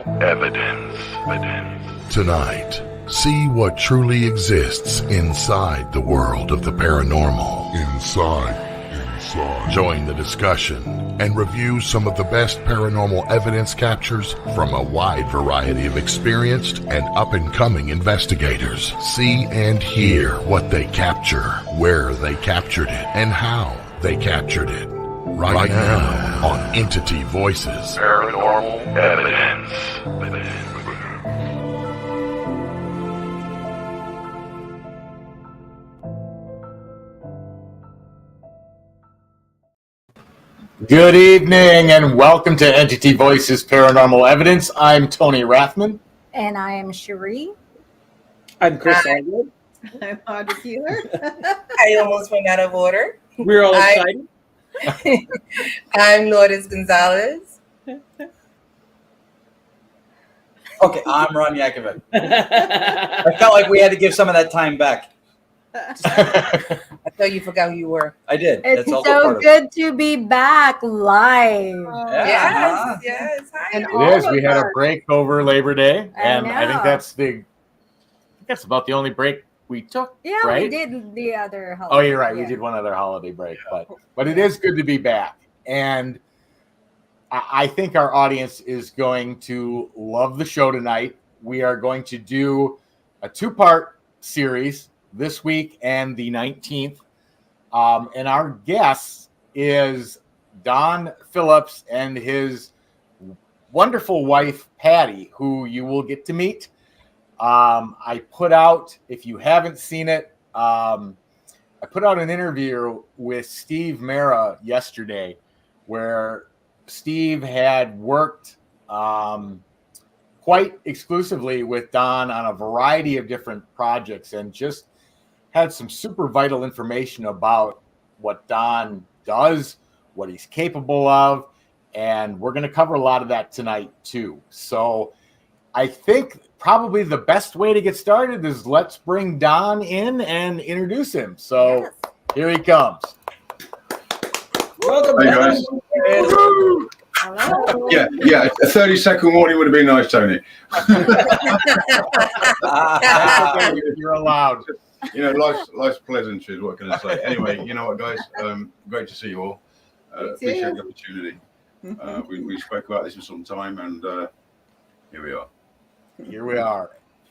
Paranormal Evidence. Tonight, see what truly exists inside the world of the paranormal. Inside. Join the discussion and review some of the best paranormal evidence captures from a wide variety of experienced and up-and-coming investigators. See and hear what they capture, where they captured it, and how they captured it. Right now on Entity Voices Paranormal Evidence. Good evening and welcome to Entity Voices Paranormal Evidence. I'm Tony Rathman. And I am Cherie. I'm Chris Allwood. I'm Audrey Keeler. I almost went out of order. We're all excited. I'm Lourdes Gonzalez. Okay, I'm Ron Yakovin. I felt like we had to give some of that time back. I thought you forgot who you were. I did. It's That's also so part of good to be back live. Yeah. Yes. Hi. And It is. We had a break over Labor Day, and I think know. that's about the only break we took. Yeah, right? we did the other holiday. Oh, you're right. Yeah. We did one other holiday break, but it is good to be back, and I think our audience is going to love the show tonight. We are going to do a 2-part series this week and the 19th. And our guest is Don Phillips and his wonderful wife, Patty, who you will get to meet. I put out, if you haven't seen it, I put out an interview with Steve Mera yesterday where Steve had worked quite exclusively with Don on a variety of different projects and just had some super vital information about what Don does, what he's capable of, and we're going to cover a lot of that tonight too. So I think probably the best way to get started is let's bring Don in and introduce him. So Here he comes. Welcome, hey guys. Hello. Yeah, a 30-second warning would have been nice, Tony. You're allowed. You know, life's pleasantries, what can I say? Anyway, you know what, guys? Great to see you all. Appreciate the opportunity. We spoke about this for some time, and here we are. Here we are.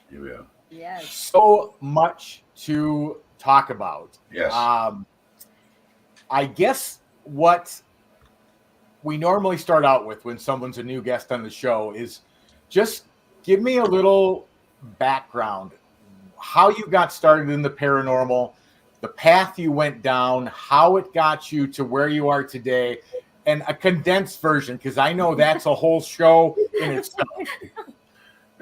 Here we are. Yes. So much to talk about. Yes. I guess what we normally start out with when someone's a new guest on the show is just give me a little background. How you got started in the paranormal, the path you went down, how it got you to where you are today, and a condensed version, because I know that's a whole show in itself.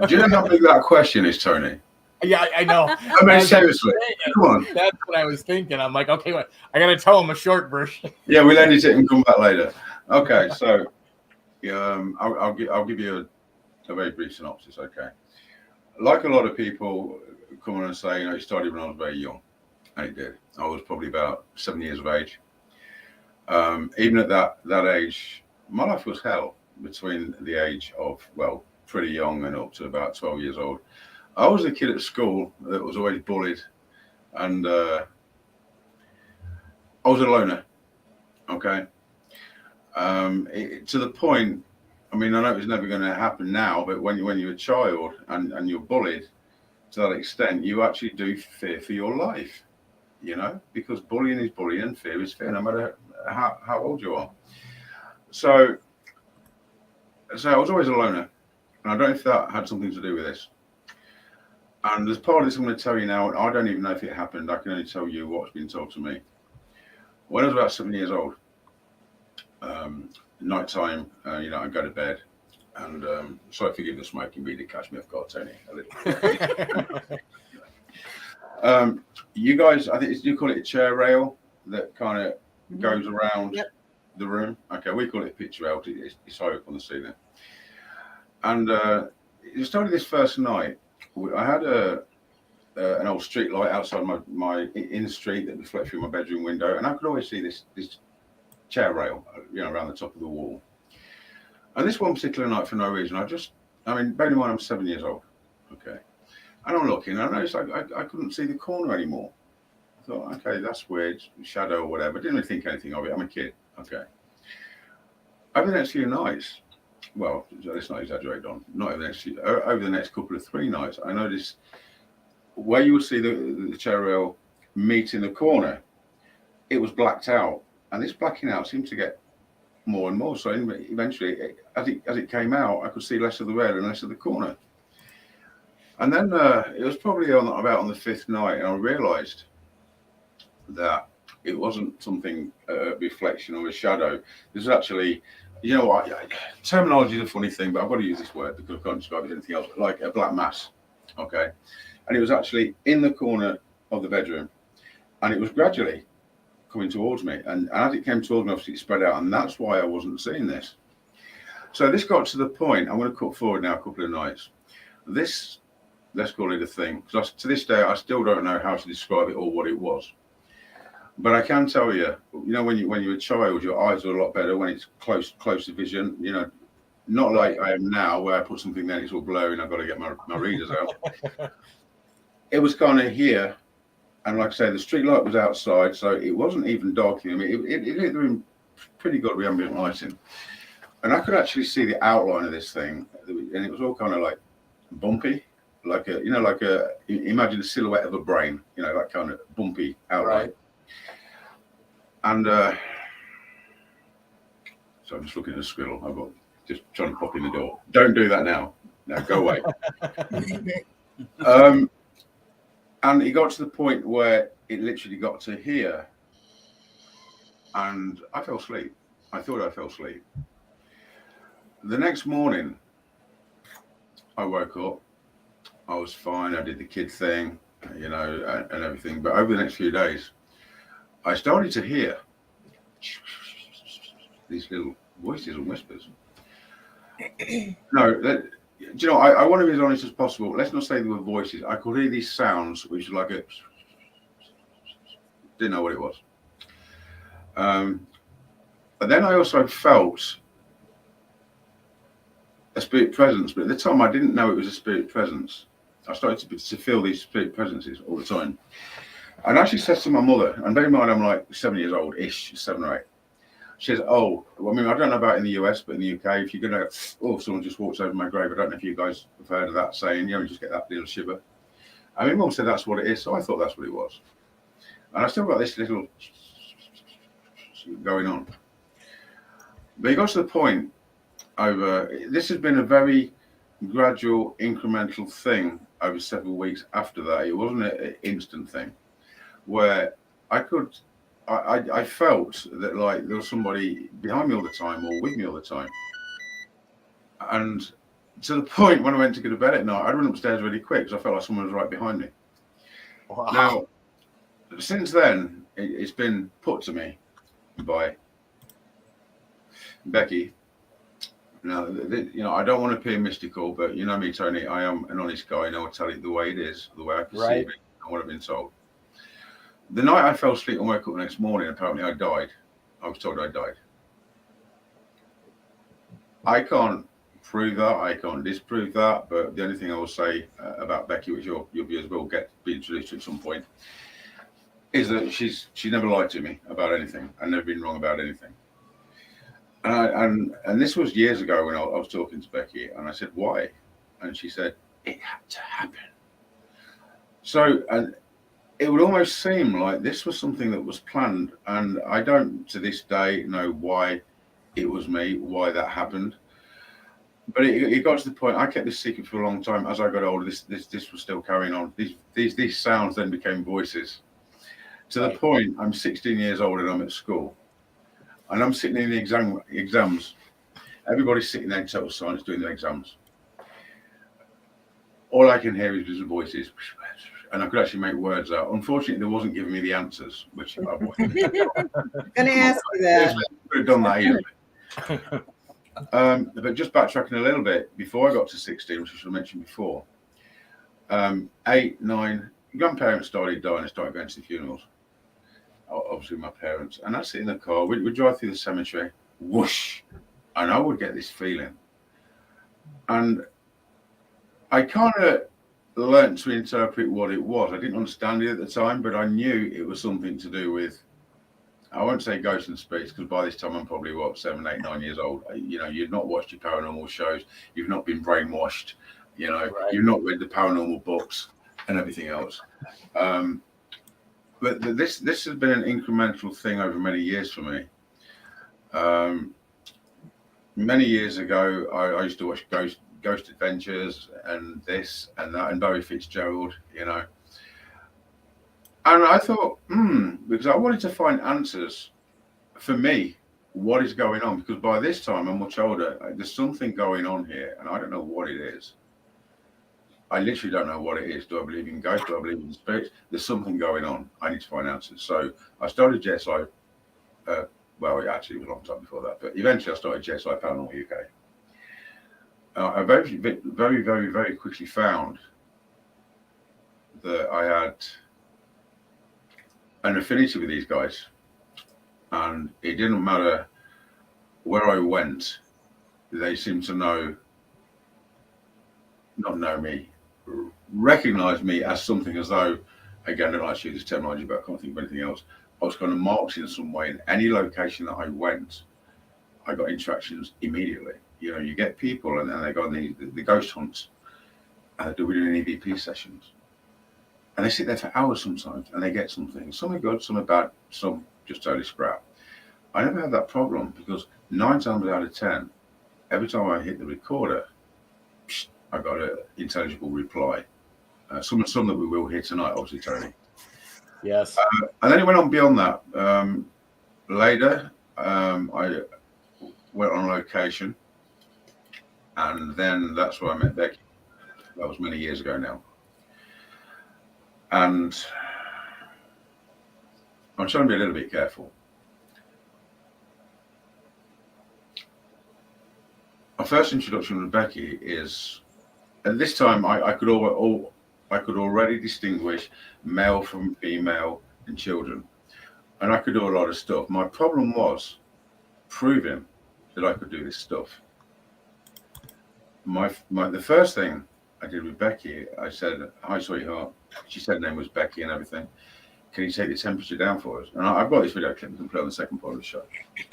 Do you know how big that question is, Tony? Yeah, I know. I mean, seriously, come on. That's what I was thinking. I'm like, okay, what? I got to tell him a short version. Yeah, we'll edit it and come back later. Okay, so I'll give you a very brief synopsis, okay? Like a lot of people come on and say, you know, it started when I was very young, and it did. I was probably about 7 years of age. Even at that age, my life was hell between the age of, well, pretty young and up to about 12 years old. I was a kid at school that was always bullied, and I was a loner, okay? To the point, I mean, I know it's never going to happen now, but when you're a child and you're bullied to that extent, you actually do fear for your life, you know, because bullying is bullying and fear is fear, no matter how old you are. So I was always a loner, and I don't know if that had something to do with this. And there's part of this I'm going to tell you now, and I don't even know if it happened. I can only tell you what's been told to me. When I was about 7 years old, night time, you know, I'd go to bed, and sorry, forgive the smoking, but you did catch me off guard, Tony, a little. You guys, I think you call it a chair rail that kind of goes around the room. Okay, we call it a picture rail. It's high up on the ceiling. And it started this first night. I had an old street light outside my in the street that reflected through my bedroom window, and I could always see this chair rail, you know, around the top of the wall. And this one particular night, for no reason, I just I mean, bear in mind, I'm 7 years old. Okay. And I'm looking, and I noticed I couldn't see the corner anymore. I thought, okay, that's weird, shadow or whatever. Didn't really think anything of it. I'm a kid. Okay. Over the next few nights, well, let's not exaggerate, Don. Not over the next few, over the next couple of 3 nights, I noticed where you would see the chair rail meet in the corner, it was blacked out, and this blacking out seemed to get more and more. So eventually, as it came out, I could see less of the rail and less of the corner. And then it was probably about on the 5th night, and I realised that it wasn't something reflection or a shadow. This was actually, you know what? Terminology is a funny thing, but I've got to use this word because I can't describe it as anything else. Like a black mass, okay. And it was actually in the corner of the bedroom, and it was gradually coming towards me. And as it came towards me, obviously it spread out, and that's why I wasn't seeing this. So this got to the point. I'm going to cut forward now a couple of nights. This, let's call it a thing, because to this day I still don't know how to describe it or what it was. But I can tell you, you know, when you're a child, your eyes are a lot better when it's closer vision. You know, not like I am now, where I put something there, it's all blurry, and I've got to get my readers out. It was kind of here, and like I say, the street light was outside, so it wasn't even dark. I mean, it lit the room pretty good with ambient lighting, and I could actually see the outline of this thing, and it was all kind of like bumpy, like imagine a silhouette of a brain, you know, that kind of bumpy outline. Right. And so I'm just looking at a squirrel. I've got just trying to pop in the door. Don't do that now. No, go away. And it got to the point where it literally got to here, and I fell asleep. I thought I fell asleep. The next morning, I woke up. I was fine. I did the kid thing, you know, and everything. But over the next few days, I started to hear these little voices and whispers. No, do you know, I want to be as honest as possible. Let's not say they were voices. I could hear these sounds, which were like a... Didn't know what it was. But then I also felt a spirit presence. But at the time, I didn't know it was a spirit presence. I started to feel these spirit presences all the time. And I actually said to my mother, and bear in mind I'm like 7 years old-ish, 7 or 8. She says, oh, well, I mean, I don't know about in the US, but in the UK, if you're going to, oh, someone just walks over my grave, I don't know if you guys have heard of that saying, you know, you just get that little shiver. I mean, Mum said that's what it is, so I thought that's what it was. And I still got this little going on. But it got to the point this has been a very gradual, incremental thing over several weeks after that. It wasn't an instant thing where I felt that like there was somebody behind me all the time or with me all the time. And to the point when I went to go to bed at night, I'd run upstairs really quick because I felt like someone was right behind me. Wow. Now, since then, it's been put to me by Becky. Now, you know, I don't want to appear mystical, but you know me, Tony, I am an honest guy, and I will tell it the way it is, the way I perceive it, and what I've been told. The night I fell asleep and woke up the next morning, apparently I died. I was told I died. I can't prove that. I can't disprove that. But the only thing I will say about Becky, which your viewers will be introduced to at some point, is that she never lied to me about anything. I've never been wrong about anything. And this was years ago when I was talking to Becky, and I said, why? And she said, it had to happen. So, and it would almost seem like this was something that was planned, and I don't to this day know why it was me, why that happened. But it got to the point, I kept this secret for a long time. As I got older, this was still carrying on. These sounds then became voices. To the point, I'm 16 years old and I'm at school. And I'm sitting in the exams. Everybody's sitting there in total silence doing their exams. All I can hear is the voices. And I could actually make words out. Unfortunately, they wasn't giving me the answers, which I wanted. Going to ask you that. I could have done that easily. But just backtracking a little bit, before I got to 16, which I should have mentioned before, 8, 9, grandparents started dying. I started going to the funerals. Obviously, my parents. And I'd sit in the car. We'd drive through the cemetery, whoosh, and I would get this feeling. And I kind of learned to interpret what it was. I didn't understand it at the time, but I knew it was something to do with, I won't say ghosts and spirits, because by this time I'm probably, 7, 8, 9 years old. You've not watched your paranormal shows. You've not been brainwashed. Right. You've not read the paranormal books and everything else. But this has been an incremental thing over many years for me. Many years ago, I used to watch Ghost Adventures and this and that and Barry Fitzgerald, and I thought, because I wanted to find answers for me, what is going on? Because by this time I'm much older. There's something going on here, and I don't know what it is. I literally don't know what it is. Do I believe in ghosts? Do I believe in spirits? There's something going on. I need to find answers. So I started JSI. Well, actually, it was a long time before that, but eventually I started JSI Paranormal UK. I very, very, very, very quickly found that I had an affinity with these guys, and it didn't matter where I went, they seemed to not know me, recognize me as something, as though, again, I don't like to use this terminology, but I can't think of anything else. I was kind of marked in some way. In any location that I went, I got interactions immediately. You get people and they go on the ghost hunts, and they're doing EVP sessions. And they sit there for hours sometimes, and they get something. Some are good, some are bad, some just totally scrap. I never had that problem, because 9 times out of 10, every time I hit the recorder, I got an intelligible reply. Some that we will hear tonight, obviously, Tony. Yes. And then it went on beyond that. Later, I went on location, and then that's where I met Becky. That was many years ago now. And I'm trying to be a little bit careful. My first introduction with Becky is, at this time, I could already distinguish male from female and children, and I could do a lot of stuff. My problem was proving that I could do this stuff. The first thing I did with Becky, I said, "Hi, sweetheart." She said her name was Becky and everything. "Can you take the temperature down for us?" And I've got this video clip we can play on the second part of the show.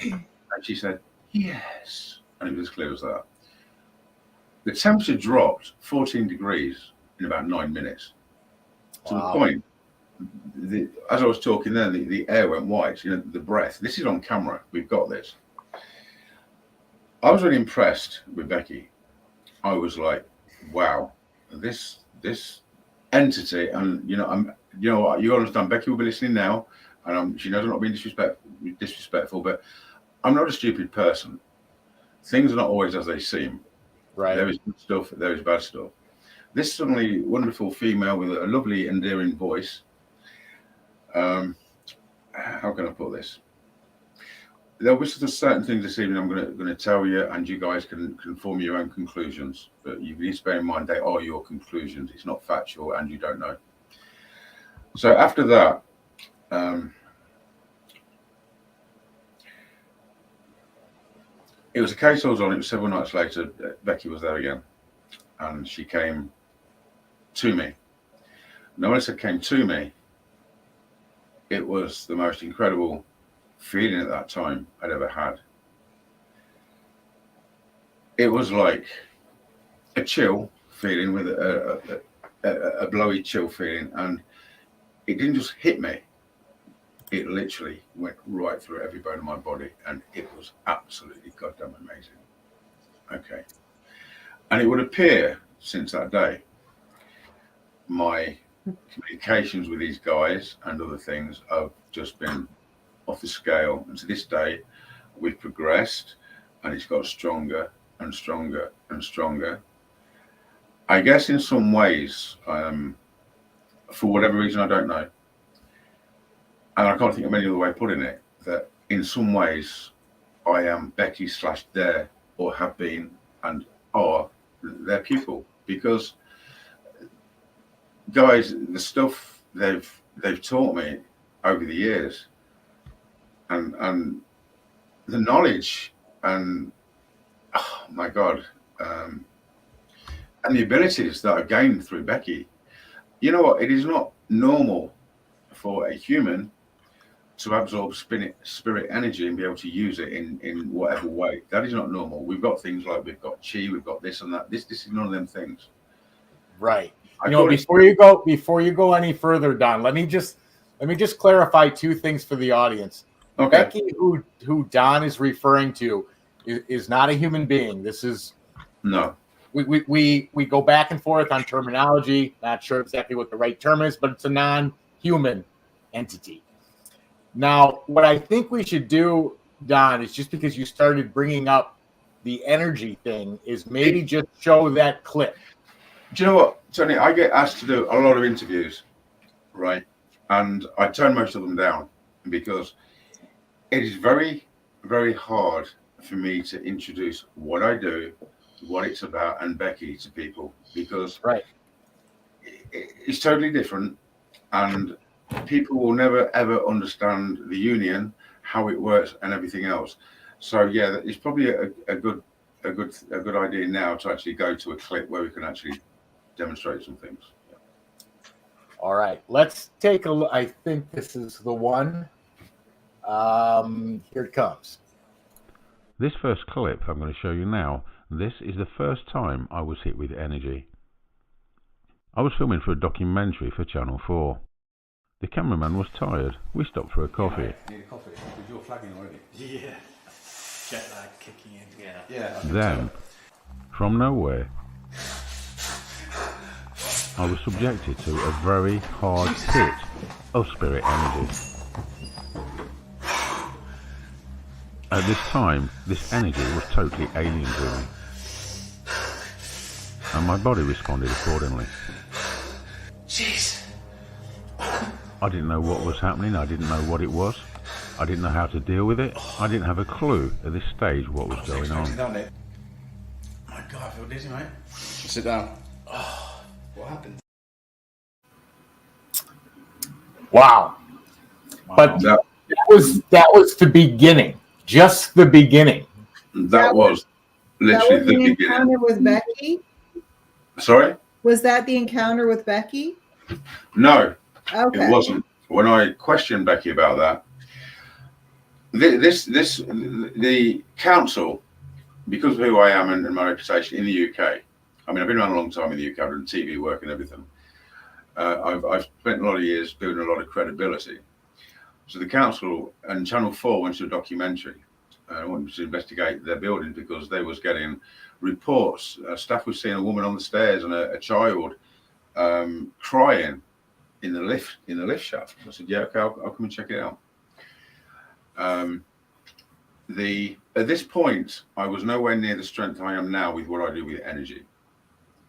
And she said, "Yes." And it was as clear as that. The temperature dropped 14 degrees in about 9 minutes. To the point, as I was talking then, the air went white, the breath. This is on camera. We've got this. I was really impressed with Becky. I was like, wow, this entity, and you understand, Becky will be listening now, and she knows I'm not being disrespectful, but I'm not a stupid person. Things are not always as they seem. Right. There is good stuff, there is bad stuff. This suddenly wonderful female with a lovely, endearing voice. How can I put this? There'll be certain things this evening I'm going to tell you, and you guys can form your own conclusions. But you need to bear in mind they are your conclusions. It's not factual, and you don't know. So after that, it was a case I was on. It was several nights later. Becky was there again, and she came to me. Now, when I said came to me, it was the most incredible feeling at that time I'd ever had. It was like a chill feeling with a blowy chill feeling, and it didn't just hit me. It literally went right through every bone of my body, and it was absolutely goddamn amazing. Okay. And it would appear since that day, my communications with these guys and other things have just been off the scale. And to this day, we've progressed, and it's got stronger and stronger and stronger. I guess in some ways, for whatever reason, I don't know, and I can't think of any other way of putting it, that in some ways I am Becky / their, or have been and are their pupil, because guys, the stuff they've taught me over the years, and the knowledge, and oh my God, and the abilities that are gained through Becky. You know what? It is not normal for a human to absorb spirit energy and be able to use it in whatever way. That is not normal. We've got things like we've got chi, we've got this and that. This is none of them things. Right. Before you go any further, Don, let me just clarify two things for the audience. Okay. Becky, who Don is referring to, is not a human being. This is No. We go back and forth on terminology. Not sure exactly what the right term is, but it's a non-human entity. Now, what I think we should do, Don, is just because you started bringing up the energy thing, is maybe just show that clip. Do you know what, Tony? I get asked to do a lot of interviews, right? And I turn most of them down because it is very, very hard for me to introduce what I do, what it's about, and Becky to people, because it's totally different, and people will never ever understand the union, how it works, and everything else. So yeah, it's probably a good idea now to actually go to a clip where we can actually demonstrate some things. All right, let's take a look. I think this is the one. Here it comes. This first clip I'm going to show you now, this is the first time I was hit with energy. I was filming for a documentary for Channel 4. The cameraman was tired. We stopped for a coffee. Need a coffee? Because you're flagging already. Yeah. Jet lag kicking in. Yeah. Then, from nowhere, I was subjected to a very hard hit of spirit energy. At this time, this energy was totally alien to me, and my body responded accordingly. Jeez. I didn't know what was happening, I didn't know what it was, I didn't know how to deal with it, I didn't have a clue at this stage what was going on. Sit down, Nick. My God, I feel dizzy, mate. Sit down. Oh, what happened? Wow. But that was the beginning. Just the beginning. That was literally the beginning. Encounter with Becky? Sorry? Was that the encounter with Becky? No, Okay. it wasn't. When I questioned Becky about that, the council, because of who I am and my reputation in the UK, I mean, I've been around a long time in the UK, I've done TV work and everything. I've spent a lot of years building a lot of credibility. So the council and Channel 4 went to a documentary and wanted to investigate their building because they was getting reports. Staff was seeing a woman on the stairs and a child crying in the lift shaft. I said, yeah, okay, I'll come and check it out. At this point, I was nowhere near the strength I am now with what I do with energy.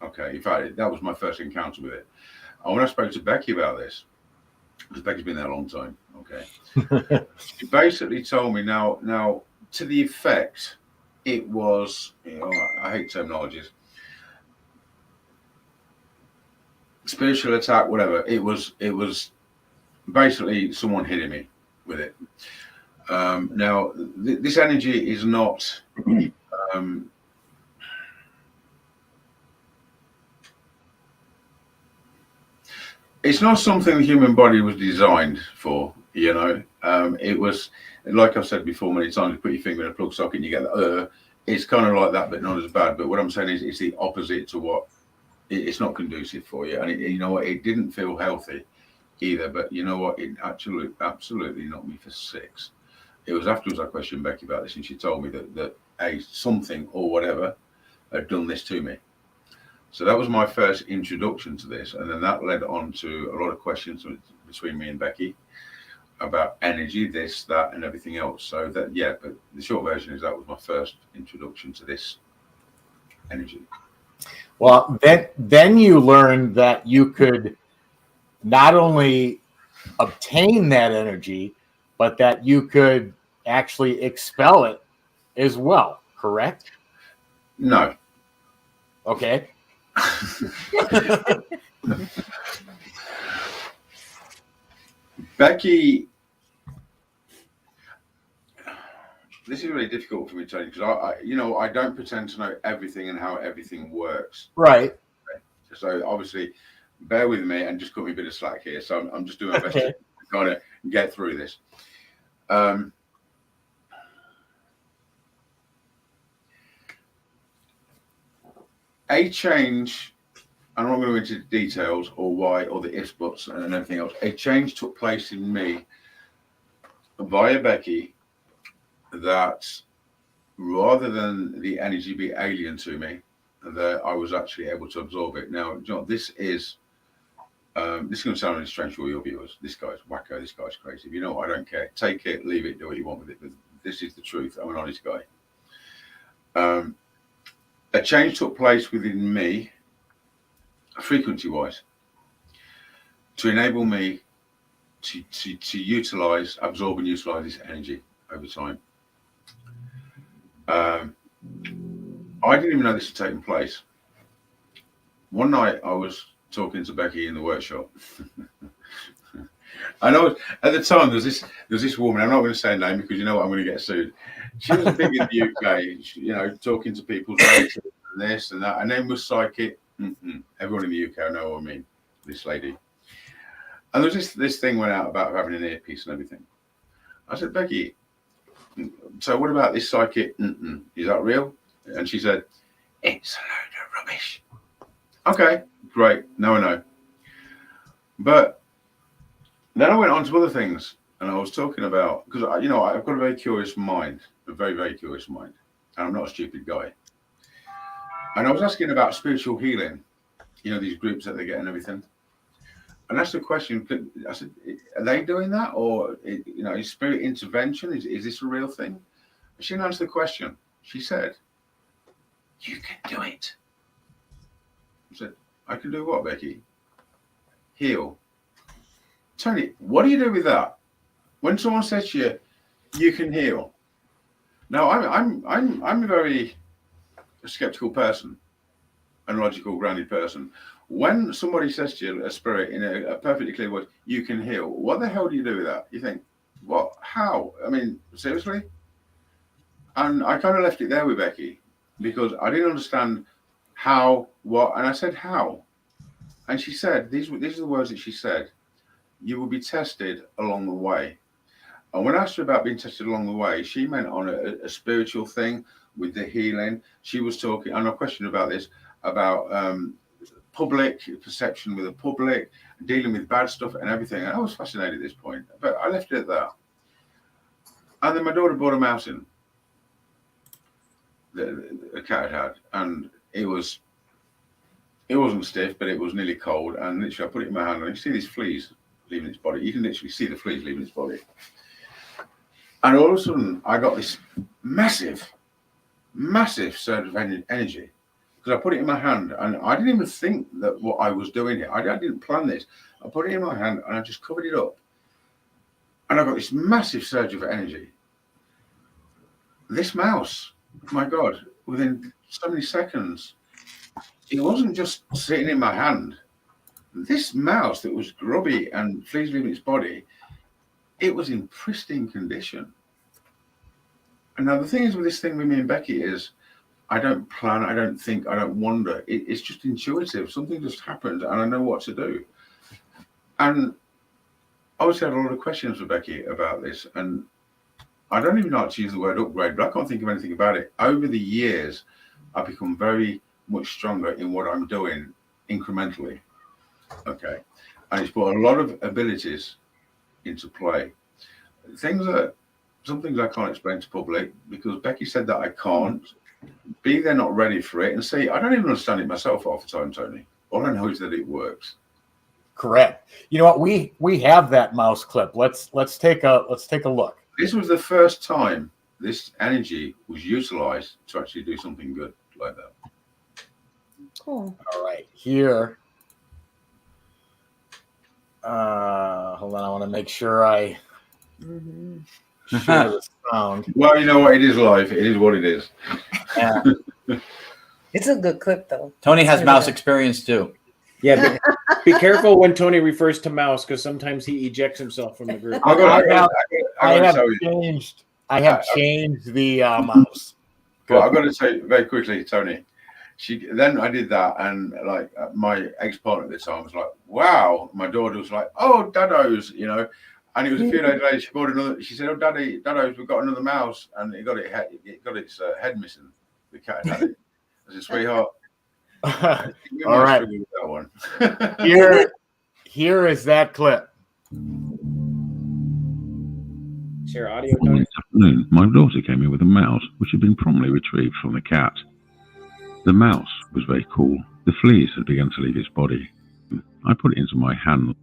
Okay, in fact, that was my first encounter with it. And when I spoke to Becky about this, because Becky's been there a long time, okay, she basically told me now to the effect, it was, I hate terminologies, spiritual attack, whatever. It was basically someone hitting me with it. Now, this energy is not it's not something the human body was designed for, it was, like I've said before many times, you put your finger in a plug socket and you get the it's kind of like that, but not as bad. But what I'm saying is it's the opposite to what it's not conducive for you. And it didn't feel healthy either, but you know what, it absolutely knocked me for six. It was afterwards I questioned Becky about this, and she told me that something or whatever had done this to me. So that was my first introduction to this, and then that led on to a lot of questions between me and Becky about energy, this, that, and everything else. So that, yeah, but the short version is that was my first introduction to this energy. Well, then you learned that you could not only obtain that energy, but that you could actually expel it as well, correct? No. Okay. Becky, this is really difficult for me to tell you because I don't pretend to know everything and how everything works. Right. So obviously, bear with me and just cut me a bit of slack here. So I'm just doing my best to kind of get through this. A change, I'm not going to go into details or why or the ifs, buts, and everything else. A change took place in me via Becky that rather than the energy be alien to me, that I was actually able to absorb it. Now, this is going to sound really strange for all your viewers. This guy's wacko. This guy's crazy. If you know what, I don't care. Take it, leave it, do what you want with it. But this is the truth. I'm an honest guy. A change took place within me, frequency-wise, to enable me to utilize, absorb and utilize this energy over time. I didn't even know this had taken place. One night I was talking to Becky in the workshop. I know at the time there was this woman, I'm not going to say her name because you know what, I'm going to get sued. She was big in the UK, talking to people's relatives and this and that. Her name was Psychic. Everyone in the UK know what I mean, this lady. And there was this thing went out about having an earpiece and everything. I said, Becky, so what about this psychic? Is that real? And she said, it's a load of rubbish. Okay, great. Now I know. But then I went on to other things, and I was talking about, because I've got a very curious mind, a very, very curious mind, and I'm not a stupid guy. And I was asking about spiritual healing, these groups that they get and everything. And that's the question. I said, are they doing that, or is spirit intervention? Is this a real thing? She didn't answer the question. She said, "You can do it." I said, "I can do what, Becky?" Heal. Tony, what do you do with that? When someone says to you, "You can heal." Now, I'm a very skeptical person, and logical, grounded person. When somebody says to you, a spirit, in a perfectly clear word, "You can heal," what the hell do you do with that? You think, what? How? I mean, seriously? And I kind of left it there with Becky because I didn't understand how, what, and I said, how? And she said, these are the words that she said, "You will be tested along the way." And when I asked her about being tested along the way, she meant on a spiritual thing with the healing. She was talking, and I questioned about this, about public perception with the public, dealing with bad stuff and everything. And I was fascinated at this point, but I left it at that. And then my daughter brought a mouse in, the cat had, and it wasn't stiff, but it was nearly cold. And literally, I put it in my hand, and you see these fleas leaving its body. You can literally see the fleas leaving its body. And all of a sudden, I got this massive surge of energy. Because I put it in my hand, and I didn't even think that what I was doing here. I didn't plan this. I put it in my hand, and I just covered it up. And I got this massive surge of energy. This mouse, my God, within so many seconds, it wasn't just sitting in my hand. This mouse that was grubby and fleas leaving its body, it was in pristine condition. And now the thing is with this thing with me and Becky is, I don't plan, I don't think, I don't wonder. It's just intuitive. Something just happens and I know what to do. And I obviously had a lot of questions for Becky about this. And I don't even like to use the word upgrade, but I can't think of anything about it. Over the years, I've become very much stronger in what I'm doing incrementally. Okay. And it's brought a lot of abilities into play. Some things I can't explain to public because Becky said that I can't. B, they're not ready for it, and C, I don't even understand it myself half the time, Tony. All I know is that it works. Correct. You know what? We have that mouse clip. Let's take a look. This was the first time this energy was utilized to actually do something good like that. Cool. All right, here. Hold on, I want to make sure I share the sound. Well, you know what? It is live. It is what it is. Yeah. It's a good clip, though. Tony has mouse experience too. Yeah, be careful when Tony refers to mouse because sometimes he ejects himself from the group. I have changed the mouse. Well, I've got to say very quickly, Tony, Then I did that, and like my ex-partner at the time was like, "Wow." My daughter was like, "Oh, Daddo's," you know. And it was a few days later. She bought another. She said, "Oh, Daddo's, we've got another mouse, and it got its head missing. The cat had it." I said, "Sweetheart." All right. With that one. Here is that clip. Share audio. On this afternoon, my daughter came in with a mouse which had been promptly retrieved from the cat. The mouse was very cool. The fleas had begun to leave its body. I put it into my hand.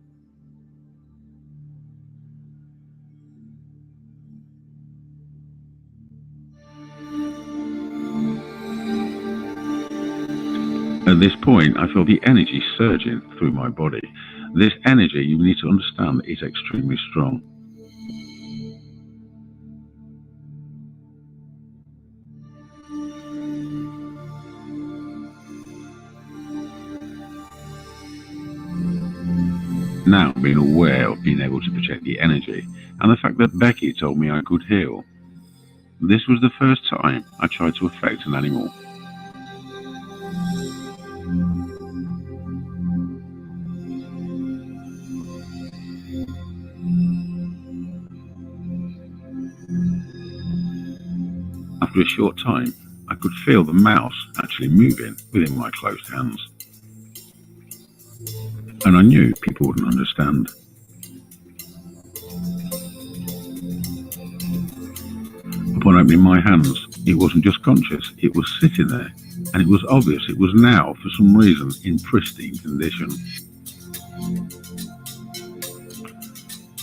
At this point, I felt the energy surging through my body. This energy, you need to understand, is extremely strong. Now, being aware of being able to project the energy, and the fact that Becky told me I could heal. This was the first time I tried to affect an animal. After a short time, I could feel the mouse actually moving within my closed hands. And I knew people wouldn't understand. Upon opening my hands, it wasn't just conscious, it was sitting there, and it was obvious it was now, for some reason, in pristine condition.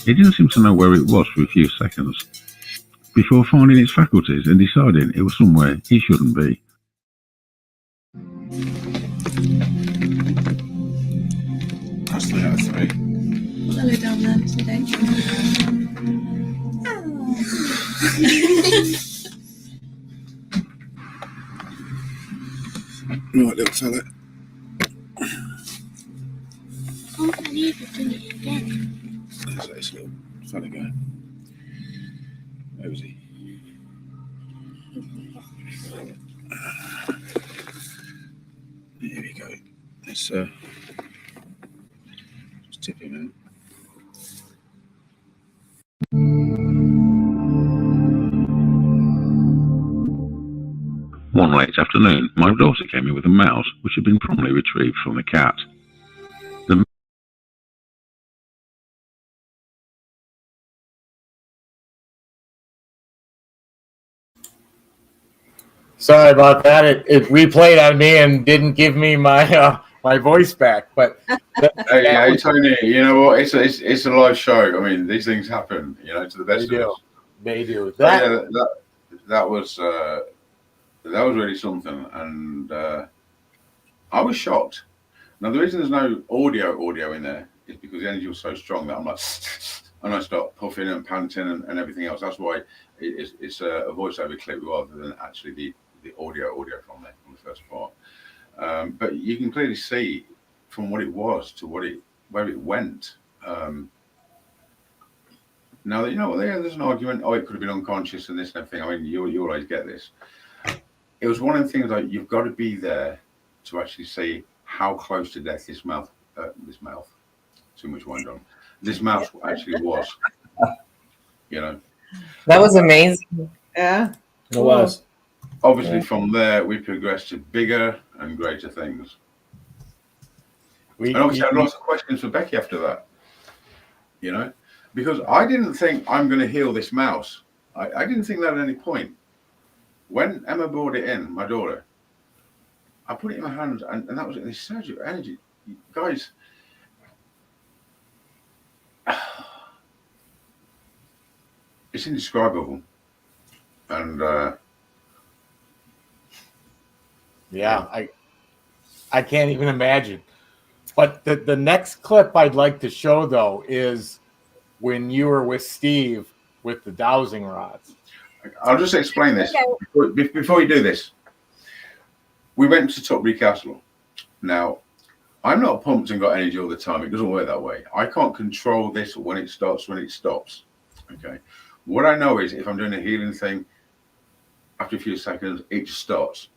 It didn't seem to know where it was for a few seconds, before finding its faculties and deciding it was somewhere it shouldn't be. That's 3 out of 3. Hello down there today. Right, little fella. I need to do it again. There's this little fella going. Where was he? Here we go. Let's just tip him in. One late afternoon, my daughter came in with a mouse which had been promptly retrieved from the cat. Sorry about that. It replayed on me and didn't give me my my voice back. But Hey, Tony, you know what? It's a live show. I mean, these things happen, you know, to the best of us. They do. That was really something, and I was shocked. Now, the reason there's no audio in there is because the energy was so strong that I'm like, and I start puffing and panting and everything else. That's why it's a voiceover clip rather than actually the audio from there on the first part. But you can clearly see from what it was to where it went. Now, you know what, there's an argument, it could have been unconscious and this and everything. I mean, you always get this. It was one of the things like you've got to be there to actually see how close to death this mouse, too much wine on, this mouse actually was. You know, that was amazing. Yeah, it was. Obviously, from there we progressed to bigger and greater things. And obviously, I had lots of questions for Becky after that. You know, because I didn't think I'm going to heal this mouse. I didn't think that at any point. When Emma brought it in, my daughter, I put it in my hands, and that was it. This surge of energy, guys. It's indescribable, and yeah, I can't even imagine. But the next clip I'd like to show though is when you were with Steve with the dowsing rods. I'll just explain this before you do this. We went to Tutbury Castle. Now, I'm not pumped and got energy all the time. It doesn't work that way. I can't control this when it starts, when it stops. Okay. What I know is if I'm doing a healing thing, after a few seconds, it just starts.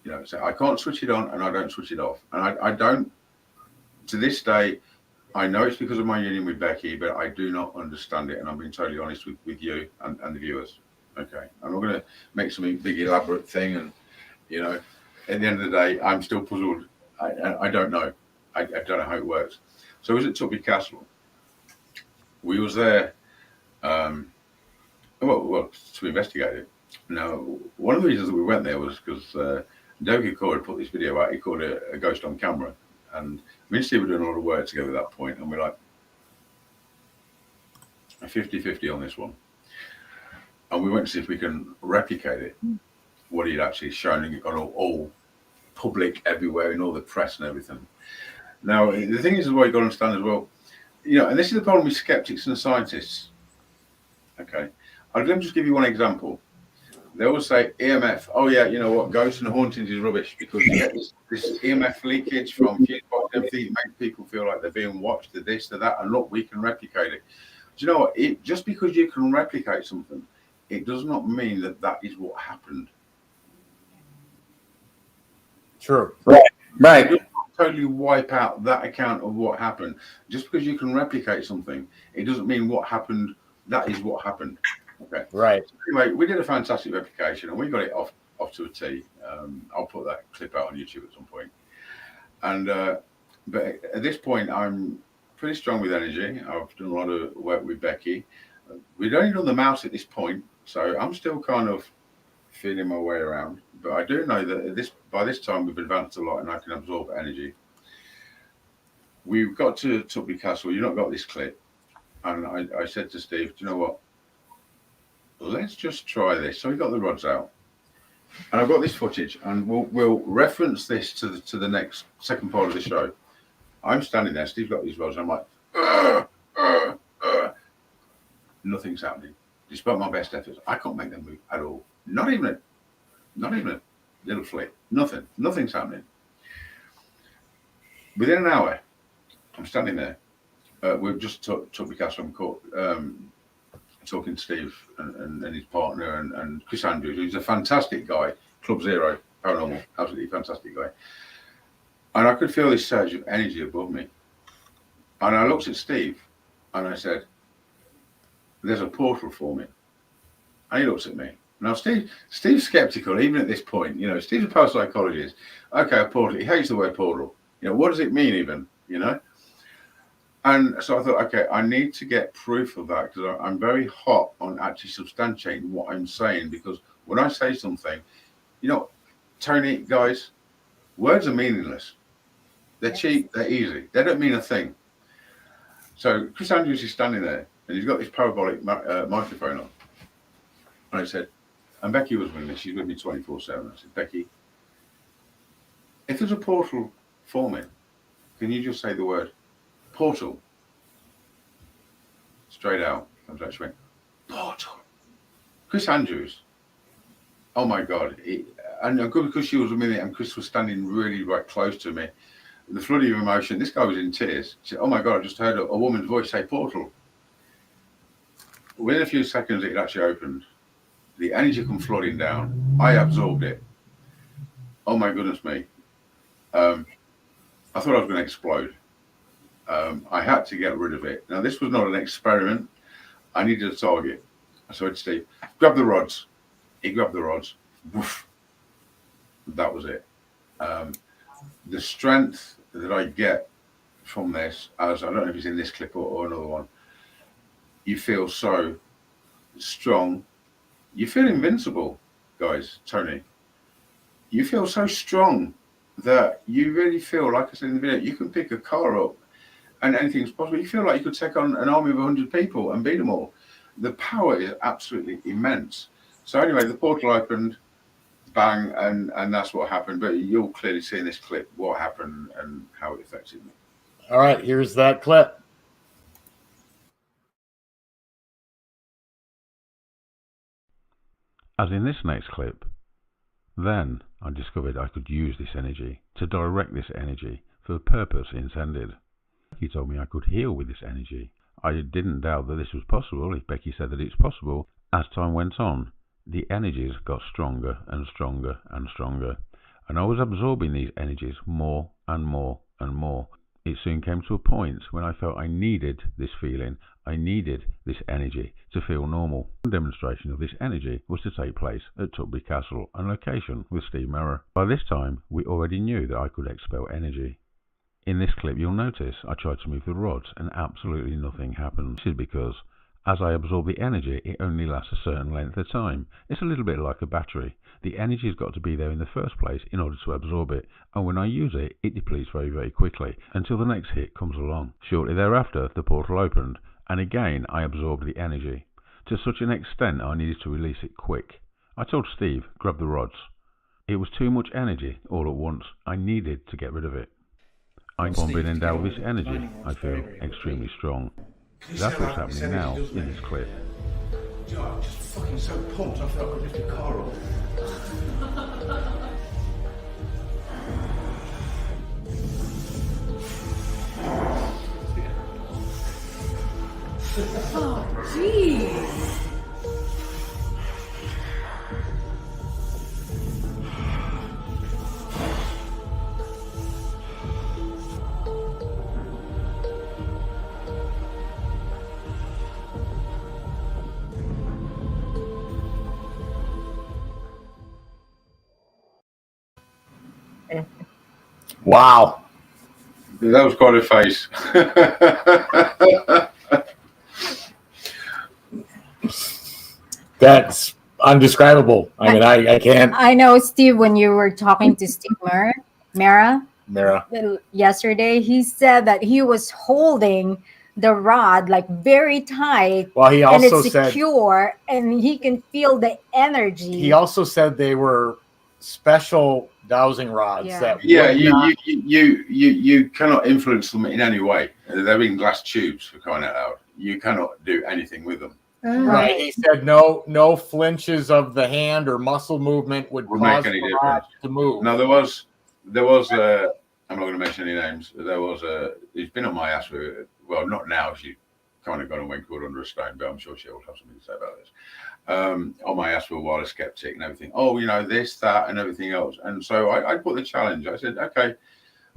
You know, so I can't switch it on and I don't switch it off. And I don't, to this day, I know it's because of my union with Becky, but I do not understand it. And I'm being totally honest with you and the viewers. Okay. I'm not going to make some big elaborate thing. And, you know, at the end of the day, I'm still puzzled. I don't know. I don't know how it works. So I was at Tubby Castle. We was there, well, to investigate it. Now, one of the reasons that we went there was because Dogi Core had put this video out. He called it a ghost on camera. And me and Steve were doing a lot of work together at that point, and we're like, a 50-50 on this one. And we went to see if we can replicate it, what he'd actually shown, and it got all public everywhere in all the press and everything. Now, the thing is, what you got to understand as well, you know, and this is the problem with skeptics and scientists. Okay, I'll just give you one example. They always say EMF. Oh yeah, you know what? Ghosts and hauntings is rubbish because you get this EMF leakage from fuse box and everything. It makes people feel like they're being watched, to this, to that, and look, we can replicate it. Do you know what? Just because you can replicate something, it does not mean that that is what happened. True. Right. You totally wipe out that account of what happened. Just because you can replicate something, it doesn't mean what happened. That is what happened. Okay. Right. So anyway, we did a fantastic replication and we got it off to a T. I'll put that clip out on YouTube at some point. And but at this point, I'm pretty strong with energy. I've done a lot of work with Becky. We'd only done the mouse at this point, so I'm still kind of feeling my way around. But I do know that by this time we've advanced a lot and I can absorb energy. We've got to Tubby Castle. You've not got this clip. And I said to Steve, do you know what? Let's just try this. So we got the rods out, and I've got this footage, and we'll reference this to the second part of the show. I'm standing there. Steve's got these rods, and I'm like, nothing's happening. Despite my best efforts, I can't make them move at all. Not even a little flick. Nothing's happening. Within an hour, I'm standing there. We've just took the castle from court. Talking to Steve and his partner and Chris Andrews, who's a fantastic guy, Club Zero, paranormal, absolutely fantastic guy. And I could feel this surge of energy above me. And I looked at Steve and I said, there's a portal for me. And he looks at me. Now, Steve's skeptical, even at this point. You know, Steve's a parapsychologist. Okay, a portal. He hates the word portal. You know, what does it mean even, you know? And so I thought, okay, I need to get proof of that because I'm very hot on actually substantiating what I'm saying. Because when I say something, you know, Tony, guys, words are meaningless. They're cheap, they're easy. They don't mean a thing. So Chris Andrews is standing there and he's got this parabolic microphone on. And I said, and Becky was with me, she's with me 24/7. I said, Becky, if there's a portal for me, can you just say the word portal? Straight out comes out. She went, portal. Chris Andrews. Oh my God. And good because she was with me and Chris was standing really right close to me. The flood of emotion. This guy was in tears. She said, oh my God, I just heard a woman's voice say portal. Within a few seconds, it actually opened. The energy come flooding down. I absorbed it. Oh my goodness me. I thought I was going to explode. I had to get rid of it. Now, this was not an experiment. I needed a target. So I said to Steve, grab the rods. He grabbed the rods. Woof. That was it. The strength that I get from this, as I don't know if it's in this clip or another one, you feel so strong. You feel invincible, guys, Tony. You feel so strong that you really feel, like I said in the video, you can pick a car up and anything's possible. You feel like you could take on an army of 100 people and beat them all. The power is absolutely immense. So anyway, the portal opened, bang, and that's what happened. But you'll clearly see in this clip what happened and how it affected me. All right, here's that clip. As in this next clip, then I discovered I could use this energy to direct this energy for the purpose intended. He told me I could heal with this energy. I didn't doubt that this was possible if Becky said that it's possible. As time went on, the energies got stronger and stronger and stronger. and I was absorbing these energies more and more and more. It soon came to a point when I felt I needed this feeling, I needed this energy to feel normal. One demonstration of this energy was to take place at Tutby Castle and location with Steve Merrer. By this time, we already knew that I could expel energy. In this clip, you'll notice I tried to move the rods and absolutely nothing happened. This is because as I absorb the energy, it only lasts a certain length of time. It's a little bit like a battery. The energy's got to be there in the first place in order to absorb it, and when I use it, it depletes very, very quickly until the next hit comes along. Shortly thereafter, the portal opened, and again I absorbed the energy. To such an extent I needed to release it quick. I told Steve, grab the rods. It was too much energy all at once. I needed to get rid of it. I'm being endowed with this energy, I feel extremely strong. That's what's happening now in this clip. I'm just fucking so pumped. I felt I could lift a car up. Oh, jeez. Wow. That was quite a face. That's undescribable. I mean, I can't. I know, Steve, when you were talking to Steve Merra yesterday, he said that he was holding the rod like very tight. Well, he and also it's said secure, and he can feel the energy. he also said they were special dowsing rods that you cannot influence them in any way. They're in glass tubes, for crying out loud. You cannot do anything with them. Right. He said no flinches of the hand or muscle movement would cause make any the rod difference to move. Now there was I'm not going to mention any names. There was he's been on my ass for, well, not now. She's kind of gone and went good under a stone, but I'm sure she'll have something to say about this. On my ass for a while, a skeptic and everything. Oh, you know, this, that, and everything else. And so I put the challenge. I said, okay,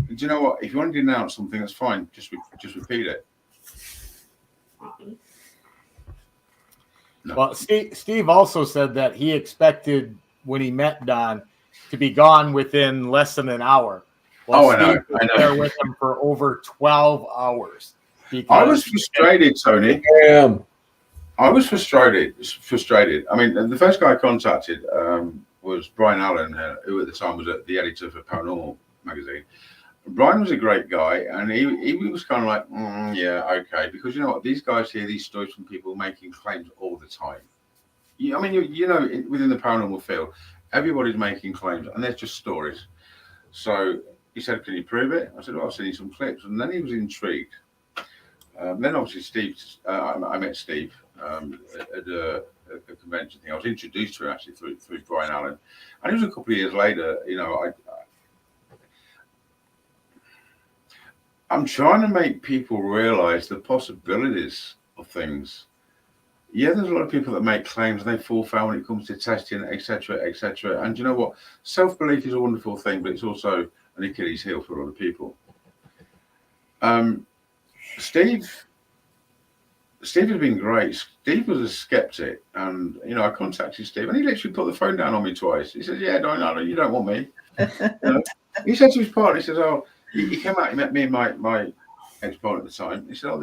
do you know what? If you want to denounce something, that's fine. Just repeat it. No. Well, Steve also said that he expected when he met Don to be gone within less than an hour. Well, I know. Steve was there with him for over 12 hours. I was frustrated, Tony. I was frustrated. I mean, the first guy I contacted was Brian Allen, who at the time was the editor for Paranormal magazine. Brian was a great guy, and he was kind of like, yeah, okay, because you know what, these guys hear these stories from people making claims all the time. I mean, you know, within the paranormal field, everybody's making claims, and they're just stories. So he said, "Can you prove it?" I said, "Well, I've seen some clips," and then he was intrigued. Then obviously Steve, I met Steve at a convention thing. I was introduced to him actually through Brian Allen, and it was a couple of years later. You know, I'm trying to make people realize the possibilities of things. Yeah, there's a lot of people that make claims and they fall foul when it comes to testing, etc., etc. And you know what? Self-belief is a wonderful thing, but it's also an Achilles heel for a lot of people. Steve has been great. Steve was a skeptic, and you know, I contacted Steve, and he literally put the phone down on me twice. He said, "Yeah, you don't want me." You know? He said to his partner, he says, "Oh." He came out, he met me and my ex-partner at the time. He said, "Oh,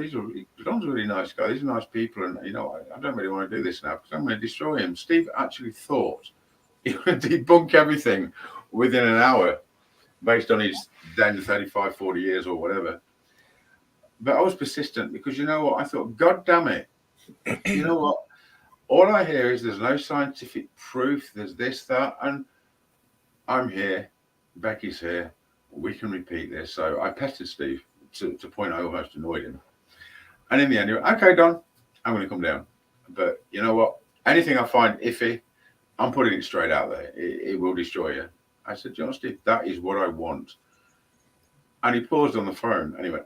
Don's a really nice guy. These are nice people, and you know, I don't really want to do this now because I'm going to destroy him." Steve actually thought he would debunk everything within an hour based on his down to 35, 40 years or whatever. But I was persistent because you know what? I thought, God damn it. You know what? All I hear is there's no scientific proof. There's this, that, and I'm here. Becky's here. We can repeat this. So I pestered Steve to the point I almost annoyed him. And in the end, he went, "Okay, Don, I'm going to come down. But you know what? Anything I find iffy, I'm putting it straight out there. It will destroy you." I said, "John, Steve, that is what I want." And he paused on the phone and he went,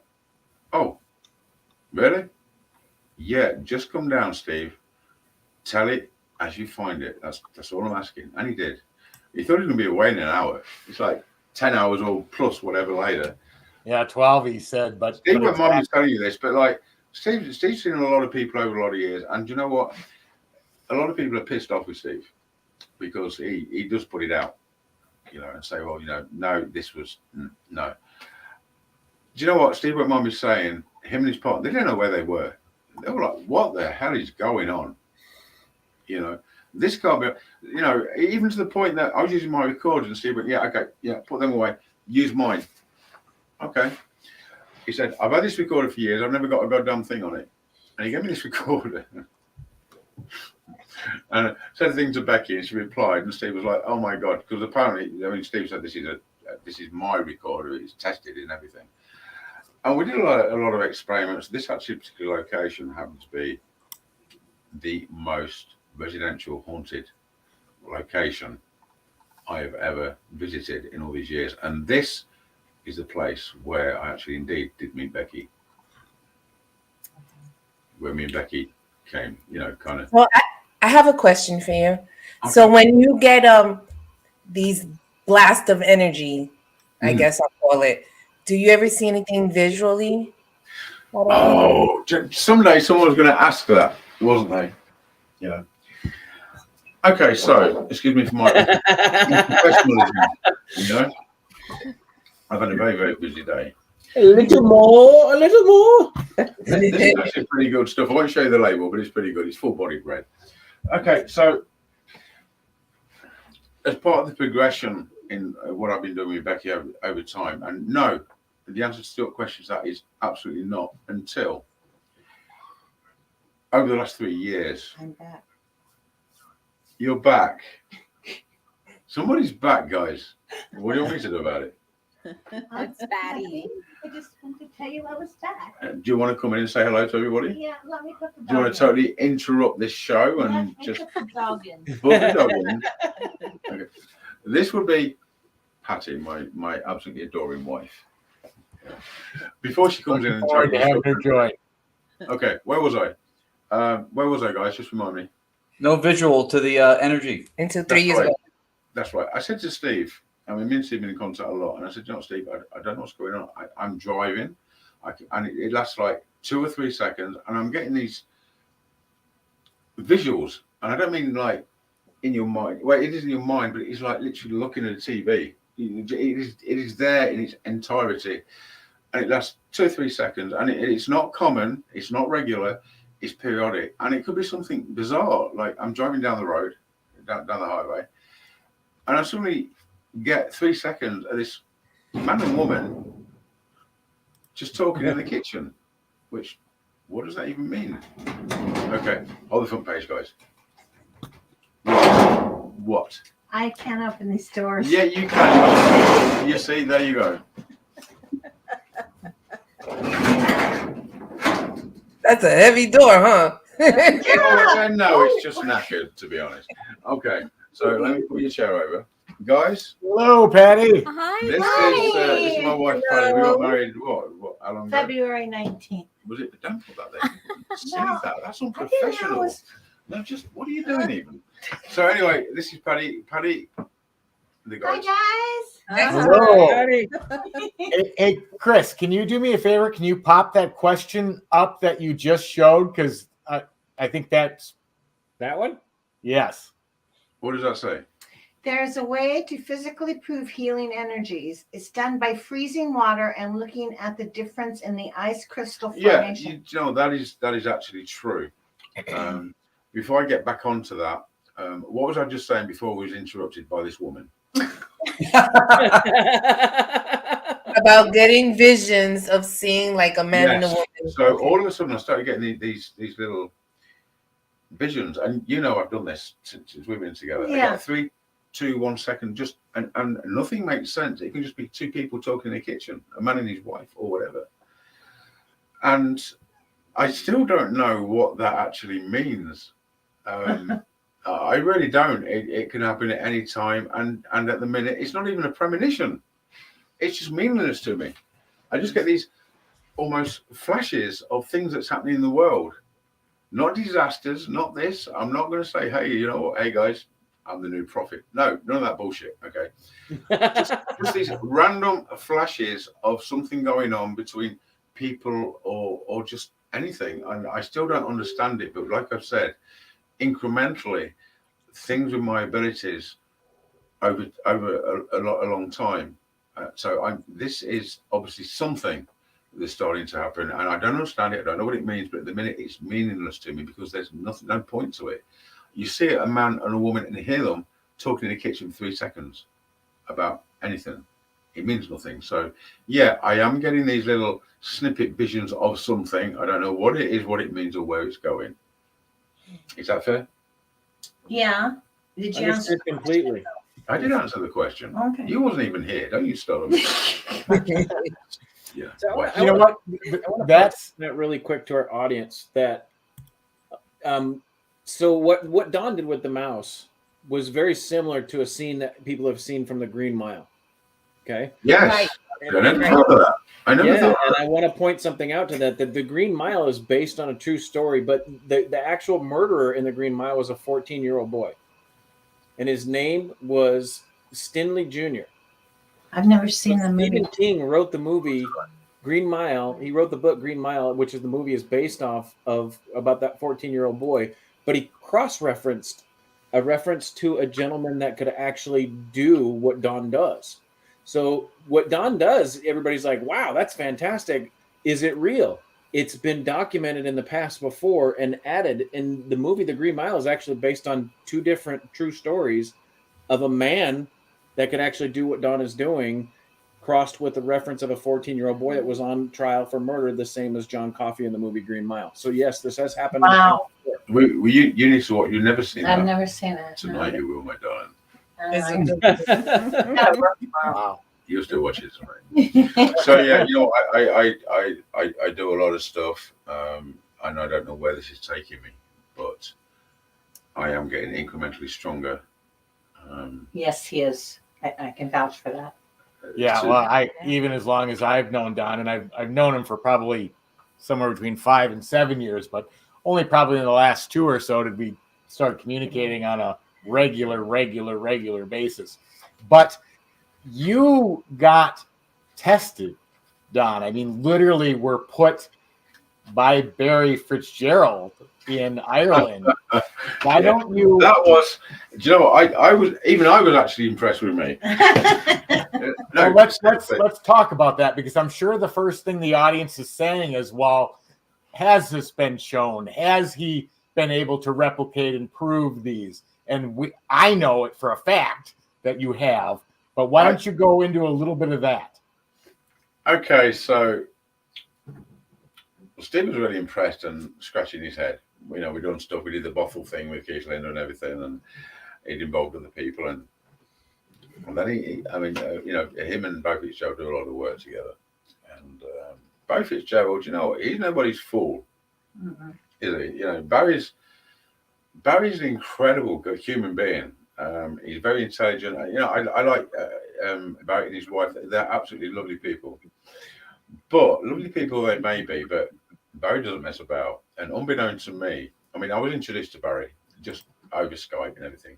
"Oh, really? Yeah, just come down, Steve. Tell it as you find it. That's all I'm asking." And he did. He thought he was going to be away in an hour. It's like 10 hours or plus whatever later. Yeah, 12, he said. But Steve wouldn't mind me telling you this, but like Steve's seen a lot of people over a lot of years. And you know what? A lot of people are pissed off with Steve because he does put it out, you know, and say, well, you know, no, this was no. Do you know what? Steve wouldn't mind me saying, him and his partner, they didn't know where they were. They were like, what the hell is going on? You know, this can't be, you know, even to the point that I was using my recorders and Steve went, yeah, okay, yeah, put them away, use mine. Okay. He said, I've had this recorder for years, I've never got a goddamn thing on it. And he gave me this recorder. And I said a thing to Becky and she replied, and Steve was like, oh my God, because apparently, I mean, Steve said this is my recorder, it's tested and everything. And we did a lot of experiments. This actually particular location happens to be the most residential haunted location I have ever visited in all these years. And this is the place where I actually indeed did meet Becky. Where me and Becky came, you know, kind of. Well, I have a question for you. Okay. So when you get these blasts of energy, I guess I'll call it, do you ever see anything visually? Oh, someday someone was going to ask that, wasn't they? You know. Okay, so excuse me for my professionalism. You know, I've had a very, very busy day. A little more. This is actually pretty good stuff. I won't show you the label, but it's pretty good. It's full-bodied red. Okay, so as part of the progression in what I've been doing with Becky over time, and no, the answer to your question is that is absolutely not until over the last 3 years. I'm back. You're back. Somebody's back, guys. What do you want me to do about it? It's Batty. I just wanted to tell you I was back. Do you want to come in and say hello to everybody? Yeah, let me put the dog Do you want to totally interrupt this show and just put the dog in? put the dog in? Okay. This would be Patty, my absolutely adoring wife. Before she comes in and Forward to have her join. Okay, where was I? Guys? Just remind me. No visual to the energy. Until 3 years ago. That's right. I said to Steve, I mean, me and Steve have been in contact a lot, and I said, you know, Steve, I don't know what's going on. I'm driving, and it lasts like 2 or 3 seconds, and I'm getting these visuals, and I don't mean like in your mind. Well, it is in your mind, but it's like literally looking at a TV. It is there in its entirety, and it lasts 2 or 3 seconds, and it's not common, it's not regular, it's periodic, and it could be something bizarre. Like I'm driving down the road, down the highway, and I suddenly get 3 seconds of this man and woman just talking in the kitchen, which, what does that even mean? Okay, hold the front page, guys. What? I can't open these doors. Yeah, you can. You see, there you go. That's a heavy door, huh? No, it's just knackered, to be honest. Okay, so let me put your chair over. Guys. Hello, Patty. Hi, This is my wife, Patty. We got married, what, how long ago? February 19th. Was it? Don't put that there. Say that. That's unprofessional. No, just, what are you doing even? So anyway, this is Patty. Patty, the guys. Hi, guys. Hello. Hey, Chris, can you do me a favor? Can you pop that question up that you just showed? Because I think that's... That one? Yes. What does that say? There's a way to physically prove healing energies. It's done by freezing water and looking at the difference in the ice crystal formation. Yeah, you know, that is actually true. Before I get back onto that, what was I just saying before we was interrupted by this woman? About getting visions of seeing like a man and a woman. So all of a sudden I started getting these little visions, and you know I've done this since we've been together. Yeah. I get 3, 2, 1 second, just and nothing makes sense. It can just be 2 people talking in the kitchen, a man and his wife or whatever. And I still don't know what that actually means. I really don't. It can happen at any time, and at the minute, it's not even a premonition. It's just meaningless to me. I just get these almost flashes of things that's happening in the world. Not disasters, not this. I'm not going to say, hey, you know what, hey guys, I'm the new prophet. No, none of that bullshit. Okay, just these random flashes of something going on between people or just anything, and I still don't understand it. But like I've said, incrementally, things with my abilities over a long time. So this is obviously something that's starting to happen, and I don't understand it. I don't know what it means, but at the minute it's meaningless to me because there's nothing, no point to it. You see a man and a woman and hear them talking in the kitchen for 3 seconds about anything. It means nothing. So yeah, I am getting these little snippet visions of something. I don't know what it is, what it means, or where it's going. Is that fair? Yeah. Did you answer completely? I did answer the question. Okay. You wasn't even here. Don't you start me. Yeah. So You know what? That's that really quick to our audience. That so what Don did with the mouse was very similar to a scene that people have seen from the Green Mile. Okay. Yes. Right. I never thought of that. I never thought. And I want to point something out to that the Green Mile is based on a true story, but the actual murderer in the Green Mile was a 14-year-old boy, and his name was Stinley Jr. I've never seen the movie. Stephen King wrote the movie Green Mile. He wrote the book Green Mile, which is the movie is based off of about that 14-year-old boy. But he cross-referenced a reference to a gentleman that could actually do what Don does. So what Don does, everybody's like, wow, that's fantastic. Is it real? It's been documented in the past before and added. In the movie The Green Mile is actually based on 2 different true stories of a man that could actually do what Don is doing, crossed with the reference of a 14-year-old boy that was on trial for murder, the same as John Coffey in the movie Green Mile. So yes, this has happened. Wow. You need to watch. You've never seen that. I've never seen it. Tonight you will, my darling. Wow. You'll still watch it tonight. So yeah, you know, I do a lot of stuff, and I don't know where this is taking me, but I am getting incrementally stronger. Yes, he is. I can vouch for that. Yeah, well, even as long as I've known Don, and I've known him for probably somewhere between 5 and 7 years, but only probably in the last 2 or so did we start communicating on a regular basis. But you got tested, Don. I mean, literally were put by Barry Fitzgerald in Ireland. Why don't you? That was, do you know what? I was actually impressed with me. Well, let's talk about that, because I'm sure the first thing the audience is saying is, well, has this been shown? Has he been able to replicate and prove these? And I know it for a fact that you have, but why don't you go into a little bit of that? Okay, so Steve was really impressed and scratching his head. You know, we'd done stuff. We did the bottle thing with Keith Linder and everything, and he'd involved other people. And then you know, him and Barry Fitzgerald do a lot of work together. And Barry Fitzgerald, you know, he's nobody's fool, is he? You know, Barry's an incredible good human being. He's very intelligent. You know, I like Barry and his wife. They're absolutely lovely people. But lovely people they may be, but Barry doesn't mess about. And unbeknownst to me, I mean, I was introduced to Barry just over Skype and everything.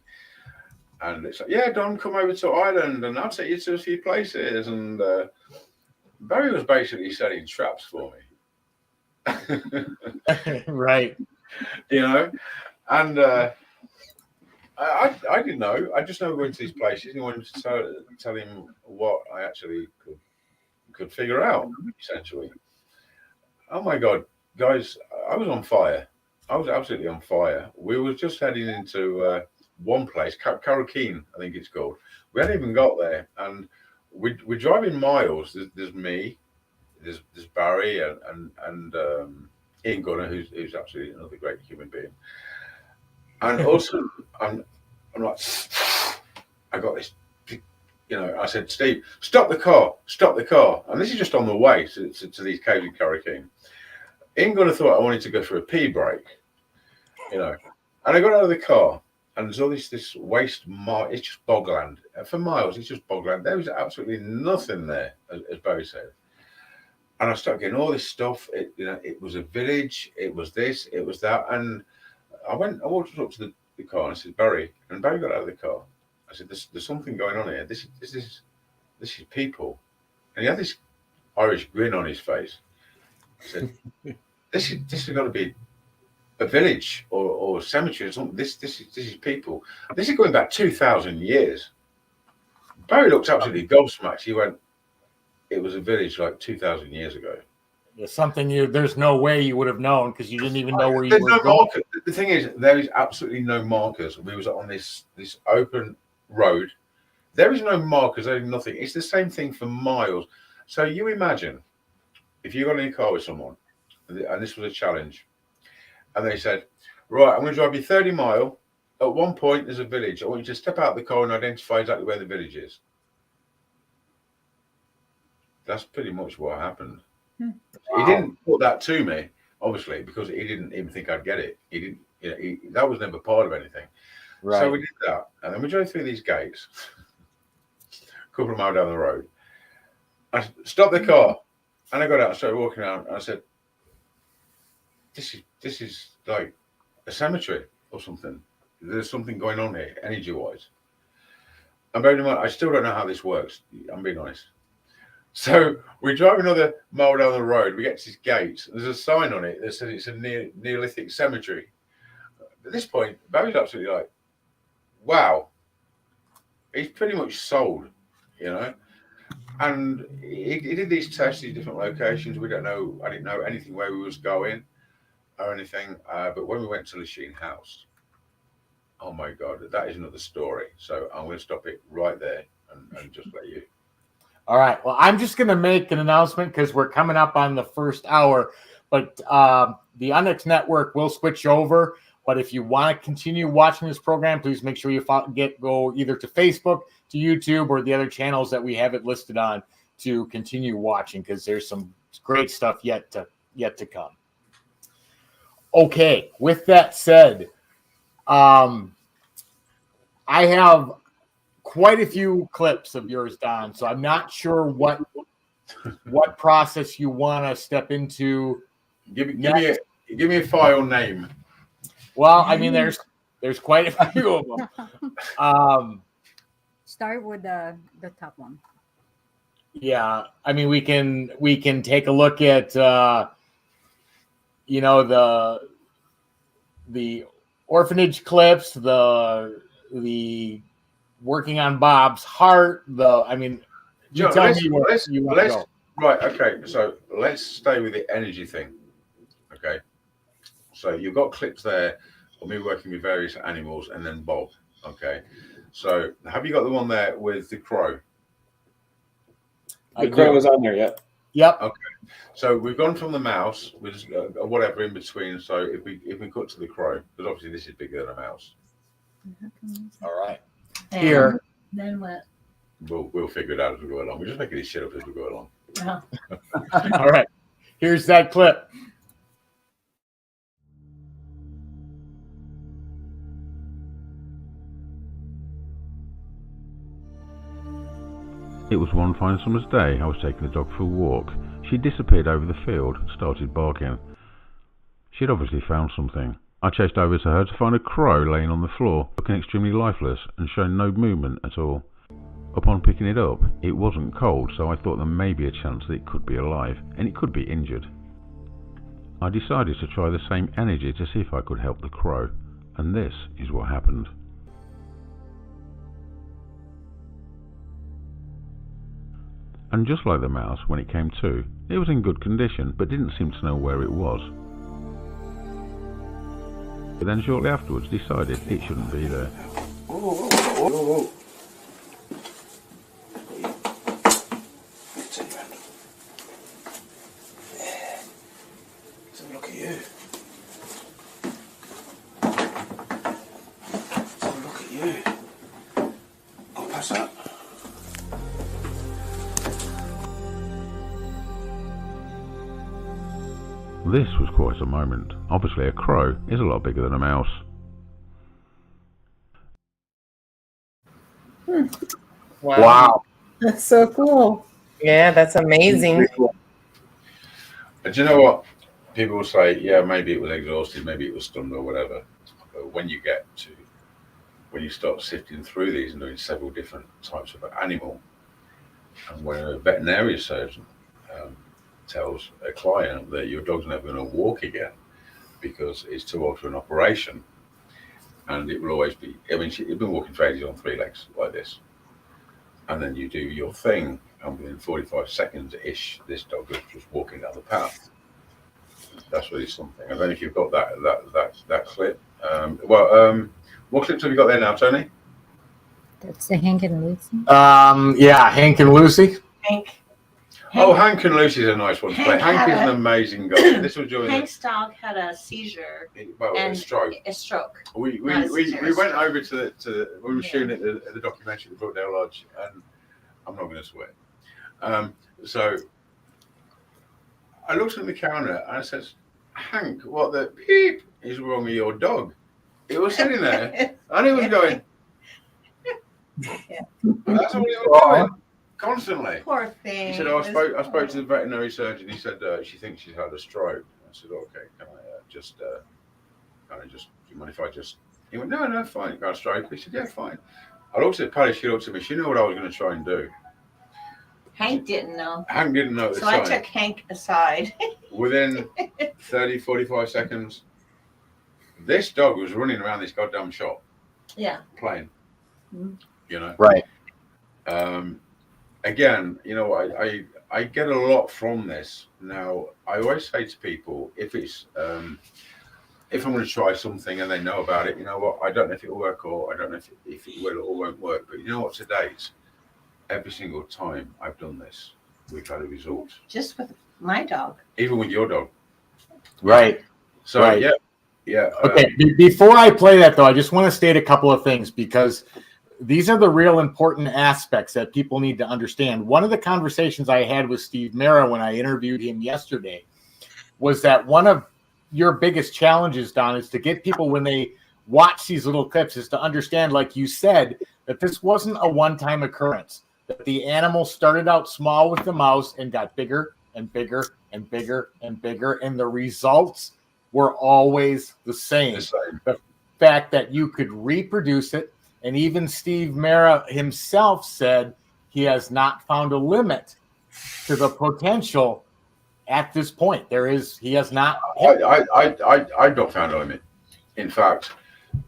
And it's like, yeah, Don, come over to Ireland and I'll take you to a few places. And Barry was basically setting traps for me. Right. You know, and I didn't know. I just know going to these places and wanted to tell him what I actually could figure out, essentially. Oh my God, guys, I was on fire. I was absolutely on fire. We were just heading into one place, Carrickeen, I think it's called. We hadn't even got there, and we're driving miles. There's me, there's Barry, and Ian Gunner, who's absolutely another great human being. And also, I'm like, I got this. You know, I said, Steve, stop the car. And this is just on the way to these caves in Carrickeen. Ian Gunner thought I wanted to go for a pee break, you know. And I got out of the car, and there's all this waste, it's just bogland. For miles, it's just bogland. There was absolutely nothing there, as Barry said. And I started getting all this stuff. It was a village, it was this, it was that. And I walked up to the car and I said, Barry, and Barry got out of the car. I said, there's something going on here. This is people. And he had this Irish grin on his face. I said, this has got to be a village or a cemetery or something. This is people. This is going back 2,000 years. Barry looked absolutely gobsmacked. He went, it was a village like 2,000 years ago. There's no way you would have known because you didn't even know where you There's were no going. marker. The thing is, there is absolutely no markers. We was on this open road. There is no markers. There is nothing. It's the same thing for miles. So you imagine if you got in a car with someone, and this was a challenge, and they said, right, I'm going to drive you 30 miles. At one point, there's a village. I want you to step out of the car and identify exactly where the village is. That's pretty much what happened. Wow. He didn't put that to me, obviously, because he didn't even think I'd get it. He didn't. You know, that was never part of anything. Right. So we did that, and then we drove through these gates, a couple of miles down the road. I stopped the car, and I got out and started walking around. And I said, "This is like a cemetery or something. There's something going on here, energy-wise." And bearing in mind, I still don't know how this works. I'm being honest. So we drive another mile down the road. We get to these gates. There's a sign on it that says it's a Neolithic cemetery. At this point, Barry's absolutely like, wow. He's pretty much sold, you know. And he did these tests, these different locations. We don't know. I didn't know anything where we was going or anything. But when we went to Lachine House, oh my God, that is another story. So I'm going to stop it right there and just let you. All right. Well, I'm just going to make an announcement because we're coming up on the first hour, but the Onyx Network will switch over. But if you want to continue watching this program, please make sure you go either to Facebook, to YouTube, or the other channels that we have it listed on to continue watching because there's some great stuff yet to come. Okay. With that said, I have quite a few clips of yours, Don. So I'm not sure what process you want to step into. Give me a file name. Well, I mean, there's quite a few of them. Start with the top one. Yeah, I mean, we can take a look at the orphanage clips, the working on Bob's heart. Tell me where you want to go. Right, okay. So let's stay with the energy thing. Okay. So you've got clips there of me working with various animals and then Bob. Okay. So have you got the one there with the crow? The crow is on there, yeah. Yep. Okay. So we've gone from the mouse with whatever in between. So if we cut to the crow, because obviously this is bigger than a mouse. All right. And here. Then what? We'll figure it out as we go along. We're just making this shit up as we go along. Uh-huh. All right. Here's that clip. It was one fine summer's day. I was taking the dog for a walk. She disappeared over the field and started barking. She'd obviously found something. I chased over to her to find a crow laying on the floor, looking extremely lifeless and showing no movement at all. Upon picking it up, it wasn't cold, so I thought there may be a chance that it could be alive, and it could be injured. I decided to try the same energy to see if I could help the crow, and this is what happened. And just like the mouse, when it came to, it was in good condition, but didn't seem to know where it was. But then shortly afterwards decided it shouldn't be there. Whoa. Let's have a look at you. Let's have a look at you. I'll pass that. This was quite a moment. Obviously a crow is a lot bigger than a mouse. Wow. That's so cool. Yeah, that's amazing. But you know what? People will say, yeah, maybe it was exhausted, maybe it was stunned or whatever. But when you get to when you start sifting through these and doing several different types of animal, and when a veterinary surgeon tells a client that your dog's never going to walk again because it's too old for an operation, and it will always be, I mean, she's been walking for ages on 3 legs like this, and then you do your thing, and within 45 seconds-ish, this dog is just walking down the path. That's really something. I don't know if you've got that clip. What clips have you got there now, Tony? That's the Hank and Lucy. Yeah, Hank and Lucy. Hank. Oh, Hank and Lucy's a nice one to play. Hank is an amazing guy. This was during Hank's dog had a seizure. A stroke. A stroke. We went over to we were shooting at the documentary at the Brookdale Lodge, and I'm not going to swear. So I looked at the camera and I says, Hank, what the beep is wrong with your dog? It was sitting there and it was going. That's all he was doing constantly. Poor thing. He said, I spoke to the veterinary surgeon. He said she thinks she's had a stroke. I said, okay, can I do you mind if I just? He went, no, fine. You got a stroke? He said, yeah, fine. I looked at Patty. She looked at me. She knew what I was going to try and do. Hank didn't know. Hank didn't know at the so time. I took Hank aside. Within 30, 45 seconds, this dog was running around this goddamn shop. Yeah. Playing. Mm-hmm. You know. Right. Again, you know, I get a lot from this. Now, I always say to people, if it's if I'm going to try something and they know about it, you know what? I don't know if it will work or I don't know if it will or won't work. But you know what? To date, every single time I've done this, we've had a result. Just with my dog. Even with your dog. Right. So right. Yeah. Okay. Before I play that, though, I just want to state a couple of things because these are the real important aspects that people need to understand. One of the conversations I had with Steve Mera when I interviewed him yesterday was that one of your biggest challenges, Don, is to get people when they watch these little clips is to understand, like you said, that this wasn't a one-time occurrence, that the animal started out small with the mouse and got bigger and bigger and bigger and bigger, and the results were always the same. The fact that you could reproduce it, and even Steve Mera himself said he has not found a limit to the potential at this point. He has not. I've not found a limit. In fact,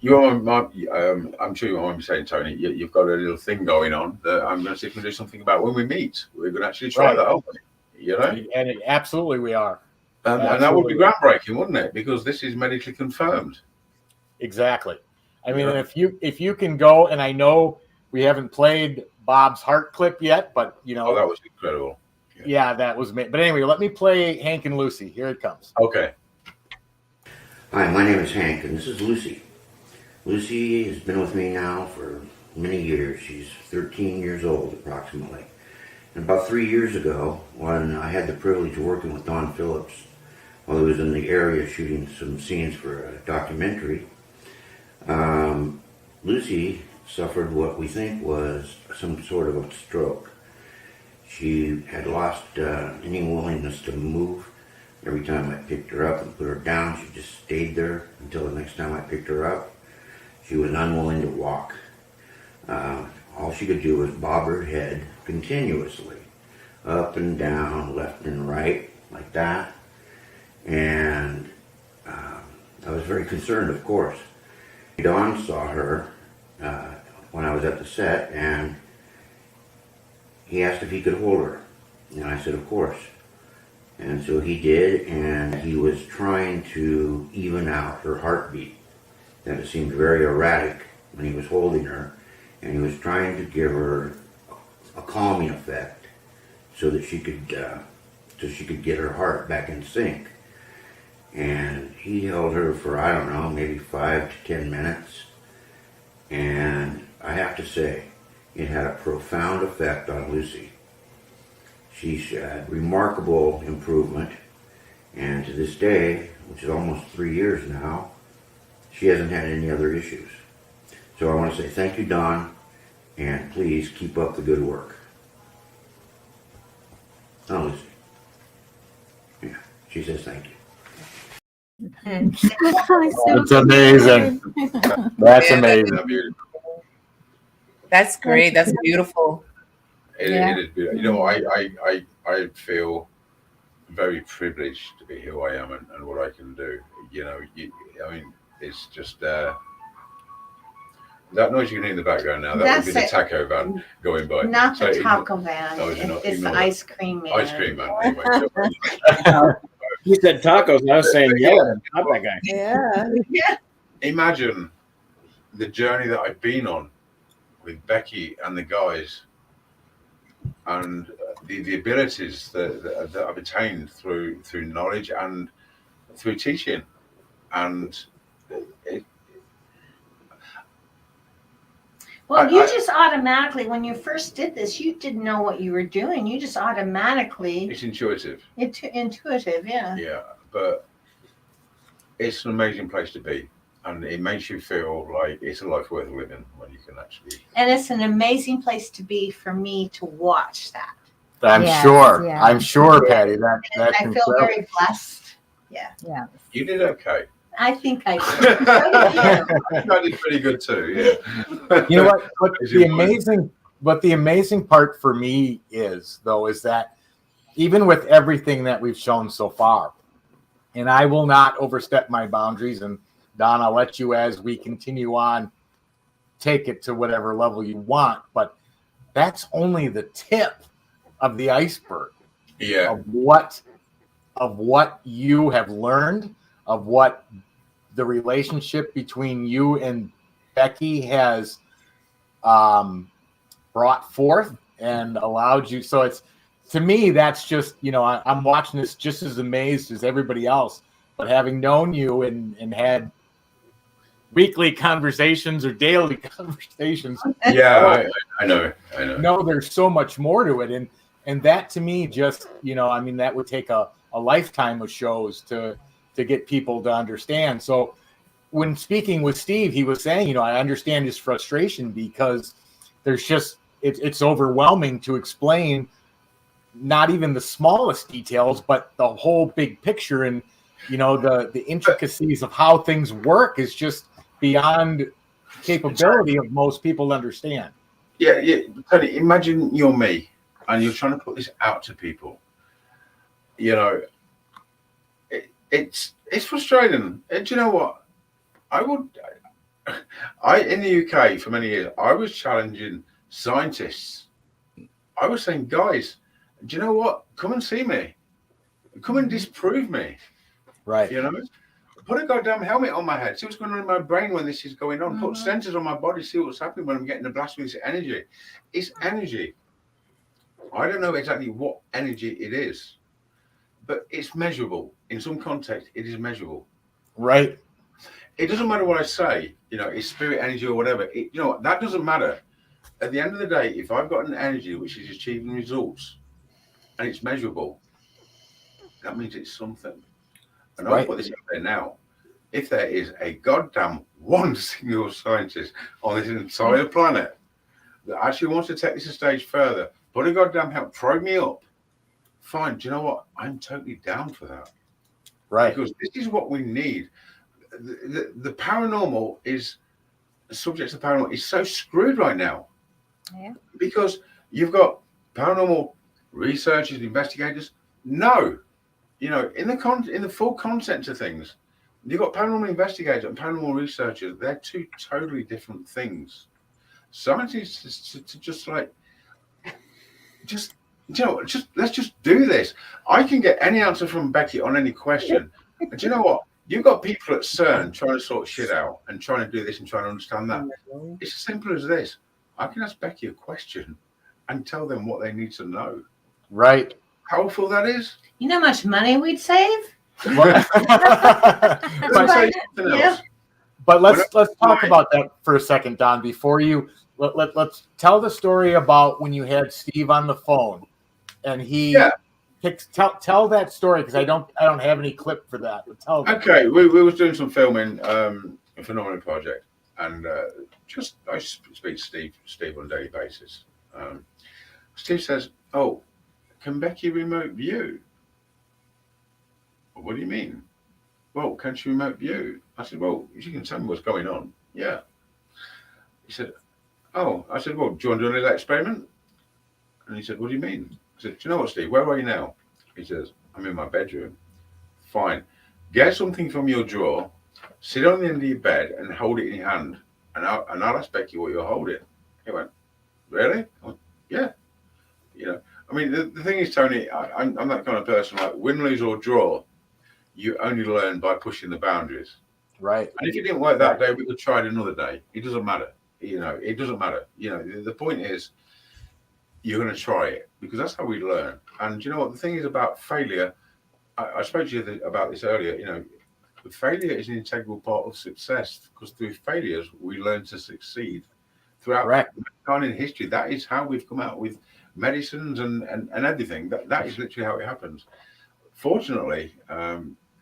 I'm sure you want to be saying, Tony, you've got a little thing going on that I'm going to see if we can do something about when we meet. We're going to actually try that out. You know? And absolutely we are. And that would be groundbreaking, wouldn't it? Because this is medically confirmed. Exactly. I mean, if you can go, and I know we haven't played Bob's heart clip yet, but you know. Oh, that was incredible. Yeah, that was me. But anyway, let me play Hank and Lucy. Here it comes. Okay. Hi, my name is Hank, and this is Lucy. Lucy has been with me now for many years. She's 13 years old, approximately. And about 3 years ago, when I had the privilege of working with Don Phillips while he was in the area shooting some scenes for a documentary, Lucy suffered what we think was some sort of a stroke. She had lost any willingness to move. Every time I picked her up and put her down, she just stayed there until the next time I picked her up. She was unwilling to walk. All she could do was bob her head continuously, up and down, left and right, like that. And I was very concerned, of course. Don saw her when I was at the set, and he asked if he could hold her. And I said, of course. And so he did, and he was trying to even out her heartbeat. That it seemed very erratic when he was holding her, and he was trying to give her a calming effect so that she could get her heart back in sync. And he held her for, I don't know, maybe 5 to 10 minutes. And I have to say, it had a profound effect on Lucy. She's had remarkable improvement, and to this day, which is almost 3 years now, she hasn't had any other issues. So I want to say thank you, Don, and please keep up the good work. Oh, Lucy. Yeah, she says thank you. That's amazing. That's amazing. That's great. That's beautiful. It is beautiful. You know, I feel very privileged to be who I am and what I can do. You know, I mean, it's just that noise you can hear in the background now. That would be the taco van going by. Not the taco van. It's the ice cream man. Ice cream man. Anyway, you said tacos, and I was saying, yeah, not that guy. Yeah. Imagine the journey that I've been on with Becky and the guys, and the abilities that I've attained through knowledge and through teaching, and you just automatically, when you first did this, you didn't know what you were doing. You just automatically. It's intuitive. Intuitive, yeah. Yeah, but it's an amazing place to be. And it makes you feel like it's a life worth living when you can actually. And it's an amazing place to be for me to watch that. I'm sure, Patty. That's I feel very blessed. Yeah. Yeah. You did okay. I think I did. I did pretty good too. Yeah. You know what? The amazing part for me is that even with everything that we've shown so far, and I will not overstep my boundaries, and Don, I'll let you, as we continue on, take it to whatever level you want, but that's only the tip of the iceberg. Yeah. Of what you have learned, of what the relationship between you and Becky has brought forth and allowed you. So it's, to me, that's just, I'm watching this just as amazed as everybody else, but having known you and had weekly conversations or daily conversations. Yeah, I know. No, there's so much more to it. And that, to me, just, that would take a lifetime of shows to get people to understand. So when speaking with Steve, he was saying, I understand his frustration because there's just, it's overwhelming to explain not even the smallest details, but the whole big picture. And, the intricacies of how things work is just beyond capability of most people to understand. Yeah. Tony, imagine you're me and you're trying to put this out to people. It's frustrating. Do you know what? In the UK for many years, I was challenging scientists. I was saying, guys, do you know what? Come and see me. Come and disprove me. Right. Put a goddamn helmet on my head. See what's going on in my brain when this is going on. Put sensors on my body. See what's happening when I'm getting a blast with this energy. It's energy. I don't know exactly what energy it is, but it's measurable. In some context, it is measurable. Right. It doesn't matter what I say. It's spirit energy or whatever. That doesn't matter. At the end of the day, if I've got an energy which is achieving results and it's measurable, that means it's something. And I'll put this out there now. If there is a goddamn one single scientist on this entire planet that actually wants to take this a stage further, put a goddamn help, probe me up, fine. Do you know what? I'm totally down for that. Right. Because this is what we need. The paranormal is, the subject of paranormal is so screwed right now. Yeah. Because you've got paranormal researchers, investigators. No. In the full concept of things, you've got paranormal investigators and paranormal researchers. They're two totally different things. Scientists to just let's just do this. I can get any answer from Becky on any question. And do you know what? You've got people at CERN trying to sort shit out and trying to do this and trying to understand that. It's as simple as this. I can ask Becky a question and tell them what they need to know. Right. Powerful that is. You know how much money we'd save? But let's talk about that for a second, Don. Before you let's tell the story about when you had Steve on the phone and he tell that story, because I don't have any clip for that. But tell them. Okay, we was doing some filming a Phenomenal project, and I speak to Steve on a daily basis. Steve says, "Oh, can Becky remote view?" What do you mean? Well, can she remote view? I said, well, she can tell me what's going on. Yeah. He said, Oh, I said, well, do you want to do a little experiment? And he said, what do you mean? I said, do you know what, Steve? Where are you now? He says, I'm in my bedroom. Fine. Get something from your drawer, sit on the end of your bed and hold it in your hand. And I'll ask Becky what you're holding. He went, really? I went, yeah. You know, I mean, the thing is, Tony, I'm that kind of person, like win, lose or draw, you only learn by pushing the boundaries. Right. And if it didn't work that day, we could try it another day. It doesn't matter. You know, it doesn't matter. You know, the point is, you're going to try it because that's how we learn. And you know what? The thing is about failure, I spoke to you about this earlier, you know, failure is an integral part of success because through failures, we learn to succeed. Throughout time in history, that is how we've come out with medicines and everything. That is literally how it happens. Fortunately,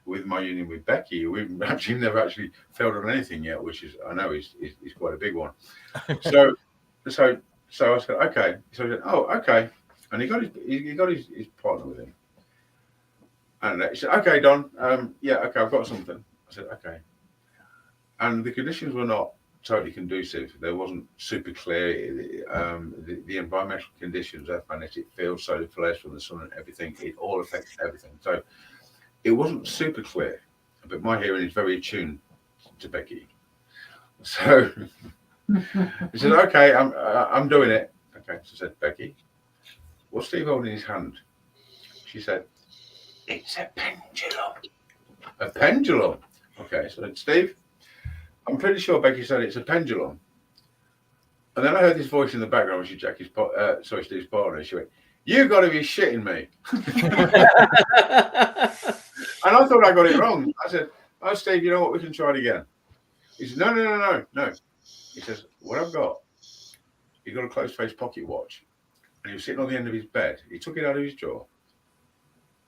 with my union with Becky, we've actually never actually failed on anything yet, which is, I know is quite a big one. So I said, okay. So he said, oh, okay. And he got his partner with him. And he said, okay, Don, yeah, okay, I've got something. I said, okay. And the conditions were not totally conducive. There wasn't super clear. The environmental conditions, magnetic field, solar flares from the sun and everything, it all affects everything. So it wasn't super clear, but my hearing is very attuned to Becky. So he said, okay, I'm doing it. Okay, so I said, Becky, what's Steve holding in his hand? She said, it's a pendulum. A pendulum? Okay, so I said, Steve, I'm pretty sure Becky said it's a pendulum. And then I heard this voice in the background, which is Steve's partner. She went, you've got to be shitting me. And I thought I got it wrong. I said, oh, Steve, you know what? We can try it again. He said, no. He says, what I've got, he's got a closed face pocket watch. And he was sitting on the end of his bed. He took it out of his drawer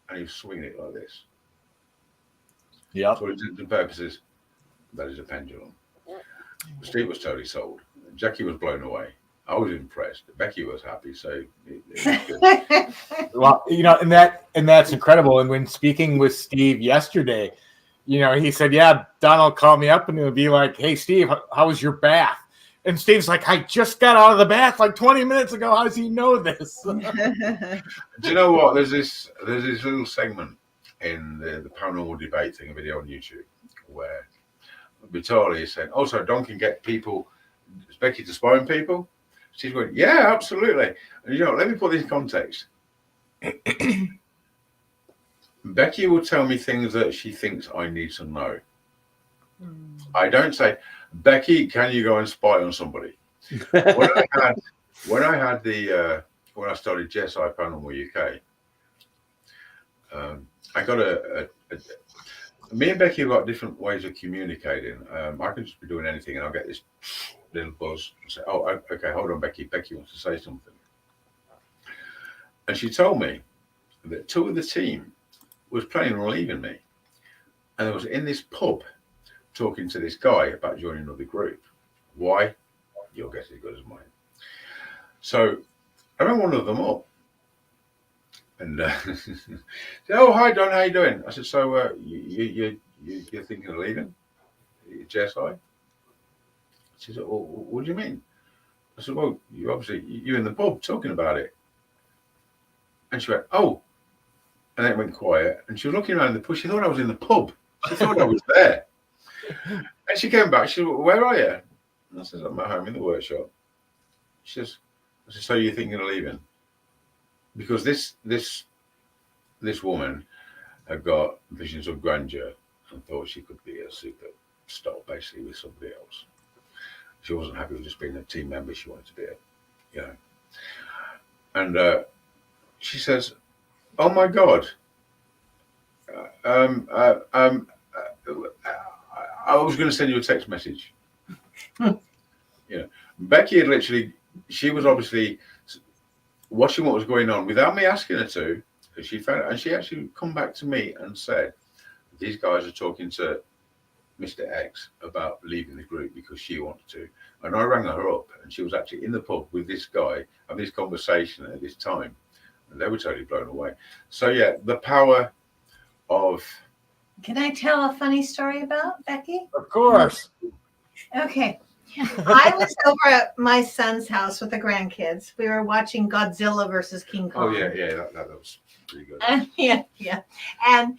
and he was swinging it like this. Yeah. For intents and purposes, that is a pendulum. Steve was totally sold. Jackie was blown away. I was impressed. Becky was happy. So it was good. Well, you know, and that's incredible. And when speaking with Steve yesterday, you know, he said, yeah, Donald called me up and it would be like, hey, Steve, how was your bath? And Steve's like, I just got out of the bath like 20 minutes ago. How does he know this? Do you know what? There's this little segment in the paranormal debate thing, a video on YouTube, where Vitali is saying, oh, so Don can get people, Becky to spy on people? She's going, yeah, absolutely. And you know, let me put this in context. Becky will tell me things that she thinks I need to know. I don't say, Becky, can you go and spy on somebody? When I started JSI Paranormal UK, I got me and Becky have got different ways of communicating. I can just be doing anything and I'll get this little buzz and say, oh, okay, hold on, Becky. Becky wants to say something. And she told me that two of the team was planning on leaving me. And I was in this pub talking to this guy about joining another group. Why? Your guess is as good as mine. So I rang one of them up and said, oh, hi, Don, how you doing? I said, so you're thinking of leaving JSI? She said, well, what do you mean? I said, well, you're in the pub talking about it. And she went, oh. And then it went quiet. And she was looking around the pub. She thought I was in the pub. She thought I was there. And she came back. She said, well, where are you? And I said, I'm at home in the workshop. She says, I said, so you're thinking of leaving? Because this woman had got visions of grandeur and thought she could be a superstar basically with somebody else. She wasn't happy with just being a team member. She wanted to be and she says, oh my God, I was going to send you a text message. Becky had literally, she was obviously watching what was going on without me asking her to. She found, and she actually come back to me and said, these guys are talking to Mr. X about leaving the group because she wanted to. And I rang her up and she was actually in the pub with this guy having this conversation at this time. And they were totally blown away. So yeah, the power of... Can I tell a funny story about Becky? Of course. Okay. I was over at my son's house with the grandkids. We were watching Godzilla versus King Kong. Oh yeah, that was pretty good. And, yeah. And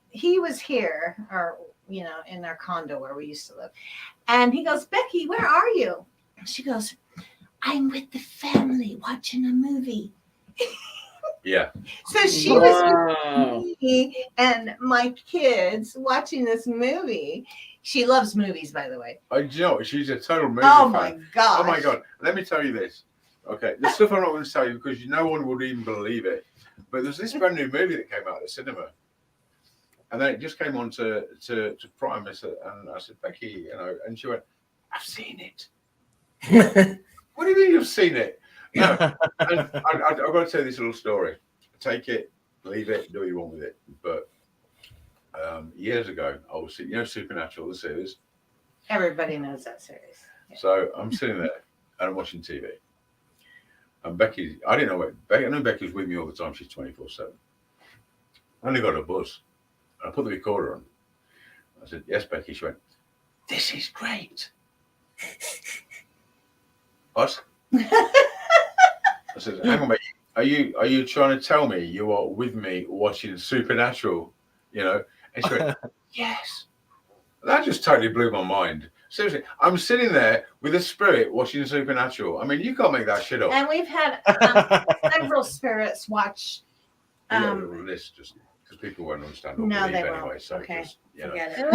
he was here, or in our condo where we used to live. And he goes, Becky, where are you? And she goes, I'm with the family watching a movie. Yeah. So she was with me and my kids watching this movie. She loves movies, by the way. Do you know, she's a total movie Oh fan. my gosh. Oh my God. Let me tell you this. Okay. The stuff I'm not going to tell you because no one would even believe it. But there's this brand new movie that came out at the cinema. And then it just came on to Prime. And I said, Becky, and she went, I've seen it. What do you mean you've seen it? No. And I've got to tell you this little story. Take it, leave it, do what you want with it. But years ago, I was seeing, Supernatural, the series. Everybody knows that series. Yeah. So I'm sitting there and I'm watching TV. And Becky, I didn't know I know Becky's with me all the time. She's 24/7. I only got a buzz. I put the recorder on. I said, yes, Becky. She went, this is great. What? I said, hang on, mate. Are you trying to tell me you are with me watching Supernatural? And she went, yes. That just totally blew my mind. Seriously, I'm sitting there with a spirit watching Supernatural. I mean, you can't make that shit up. And we've had several spirits watch. This just because people won't understand. No, they anyway, won't. So okay. just, Forget it.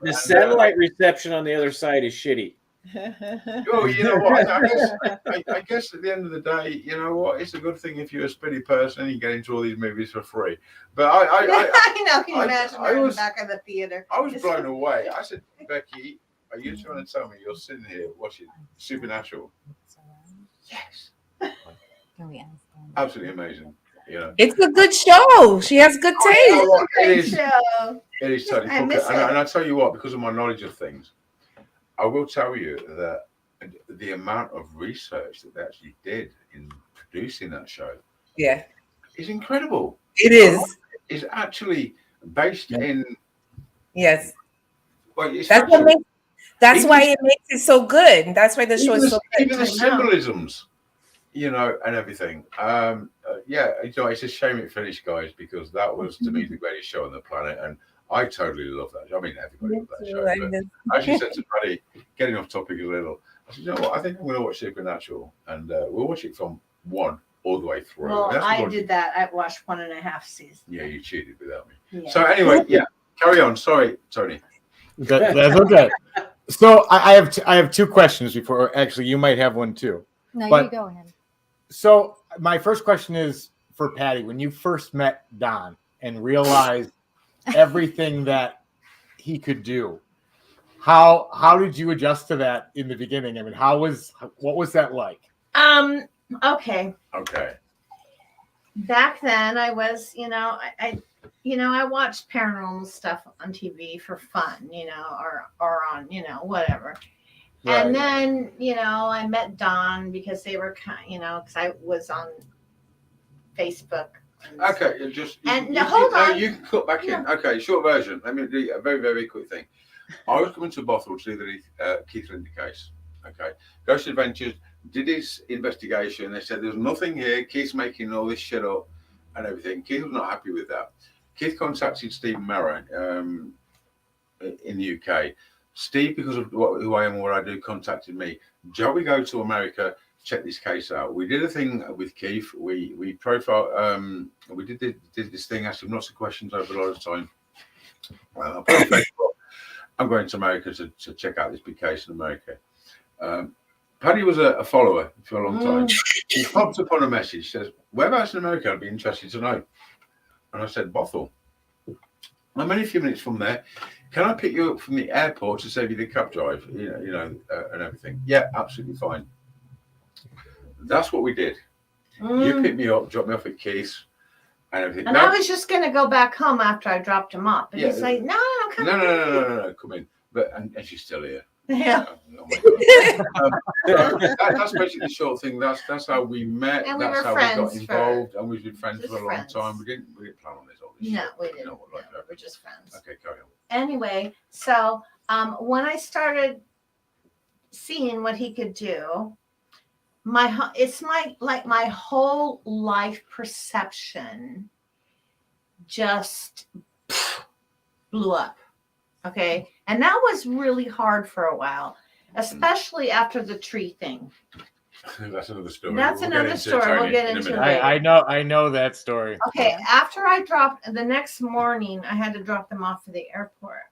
The satellite reception on the other side is shitty. Oh, you know what? I guess at the end of the day, you know what? It's a good thing if you're a spitty person and you get into all these movies for free. But I know. Can you imagine in the back of the theater? I was blown away. I said, Becky, are you trying to tell me you're sitting here watching Supernatural? Yes. Absolutely amazing. It's a good show. She has good taste. It is totally cool. And I tell you what, because of my knowledge of things, I will tell you that the amount of research that they actually did in producing that show, is incredible. It is. It's actually based in. Yes. Well, that's why it makes it so good. That's why the show is so good. Even the symbolisms, and everything. It's a shame it finished, guys, because that was to me the greatest show on the planet, and I totally love that. I mean, everybody loved that show. But I actually said to Paddy, getting off topic a little, I said, you know what? I think I'm going to watch Supernatural, and we'll watch it from 1 all the way through. Well, I did that. I watched 1.5 seasons. Yeah, you cheated without me. Yeah. So anyway, carry on. Sorry, Tony. That's okay. So I have 2 questions before. Actually, you might have one too. No, but, you go ahead. So my first question is for Patty. When you first met Don and realized everything that he could do, how did you adjust to that in the beginning? I mean, what was that like? Okay. Back then I was, I watched paranormal stuff on TV for fun, or on, whatever. Right. And then, I met Don because they were because I was on Facebook. Okay, hold on. You can cut back in. Okay, short version. Let me do a very, very quick thing. I was coming to Bothell to do the Keith Lindy case. Okay, Ghost Adventures did his investigation. They said there's nothing here. Keith's making all this shit up and everything. Keith was not happy with that. Keith contacted Stephen Merritt in the UK. Steve, because of who I am and what I do, contacted me. Shall we go to America? Check this case out. We did a thing with Keith. We profiled. We did this thing, asked him lots of questions over a lot of time. I'm going to America to check out this big case in America. Paddy was a follower for a long time. He popped up on a message, says, whereabouts in America I'd be interested to know. And I said, Bothell. I'm only a few minutes from there. Can I pick you up from the airport to save you the cab drive? And everything. Yeah, absolutely fine. That's what we did. You picked me up, dropped me off at Keith's, and everything. And I was just going to go back home after I dropped him off. And he's like, no, come in. No, come in. And she's still here. Yeah. Oh my God. That's basically the short thing. That's how we met. And that's how we got involved. And we've been friends for a long time. We didn't plan on this. No, we didn't. We're just friends. Okay, carry on. Anyway, so When I started seeing what he could do, my whole life perception just blew up. Okay. And that was really hard for a while, especially after the tree thing. That's another story. That's another story. We'll get into later. I know that story. Okay. After I dropped the next morning, I had to drop them off at the airport.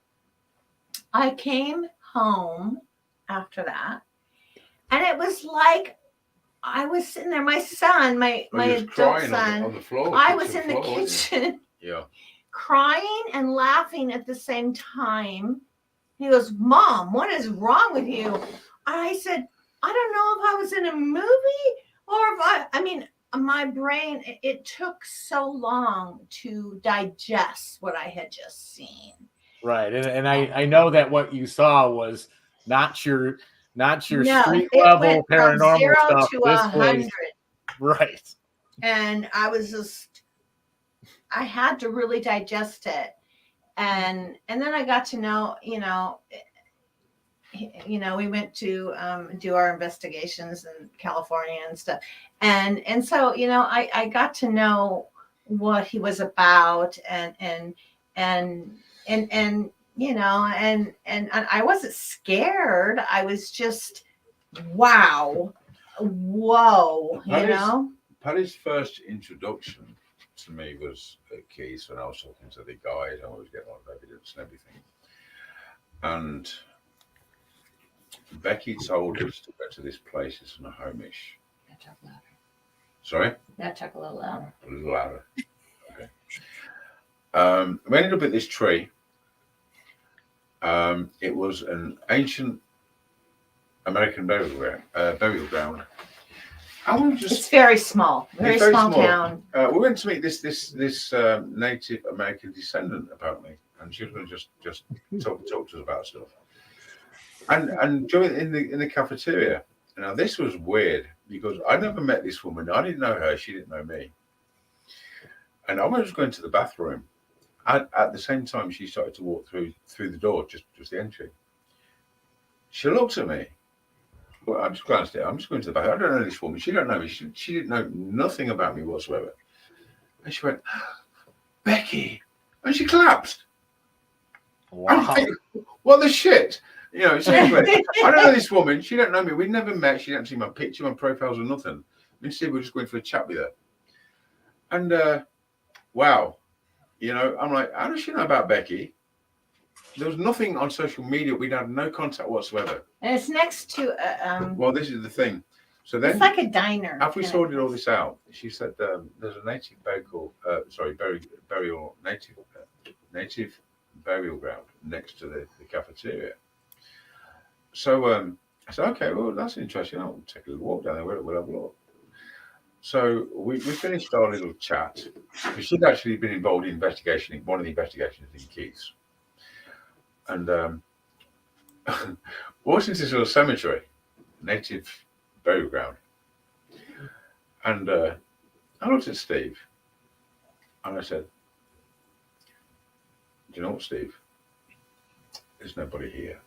I came home after that, and it was like I was sitting there. My son, my adult son, on the floor. I was in the kitchen, crying and laughing at the same time. He goes, "Mom, what is wrong with you?" I said, "I don't know if I was in a movie or if I mean, my brain, it took so long to digest what I had just seen." Right. And I know that what you saw was not your street level paranormal 0 stuff. to This 100. was right. And I had to really digest it. And then I got to know, we went to do our investigations in California and stuff. And so, I got to know what he was about and I wasn't scared. I was just, wow, whoa, Patty's first introduction to me was at Keys when I was talking to the guys. I was getting a lot of evidence and everything. And Becky told us to go to this place. It's in a home-ish. Talk louder. Sorry? Yeah, talk a little louder. A little louder. Okay. We ended up at this tree. It was an ancient American burial ground. It's very small, very small town. We went to meet this Native American descendant apparently, and she was going to just talk to us about stuff. And during in the cafeteria. Now this was weird because I never met this woman. I didn't know her. She didn't know me. And I was going to the bathroom. At the same time, she started to walk through the door, just the entry. She looked at me. Well, I just glanced at her. I'm just going to the bathroom. I don't know this woman. She don't know me. She didn't know nothing about me whatsoever. And she went, "Becky," and she collapsed. Wow. What the shit? Seriously. I don't know this woman. She don't know me. We never met. She didn't see my picture, my profiles, or nothing. Me and Steve were just going for a chat with her. And wow. I'm like, how does she know about Becky? There was nothing on social media. We'd had no contact whatsoever. And it's next to well, this is the thing. So then it's like a diner. After we sorted all this out, she said there's a native native burial ground next to the cafeteria. So I said, okay, well that's interesting. I'll take a little walk down there. We'll have a look. So we finished our little chat because she'd actually been involved in one of the investigations in Keys. And walked into this little cemetery, native burial ground. And I looked at Steve and I said, "Do you know what, Steve? There's nobody here."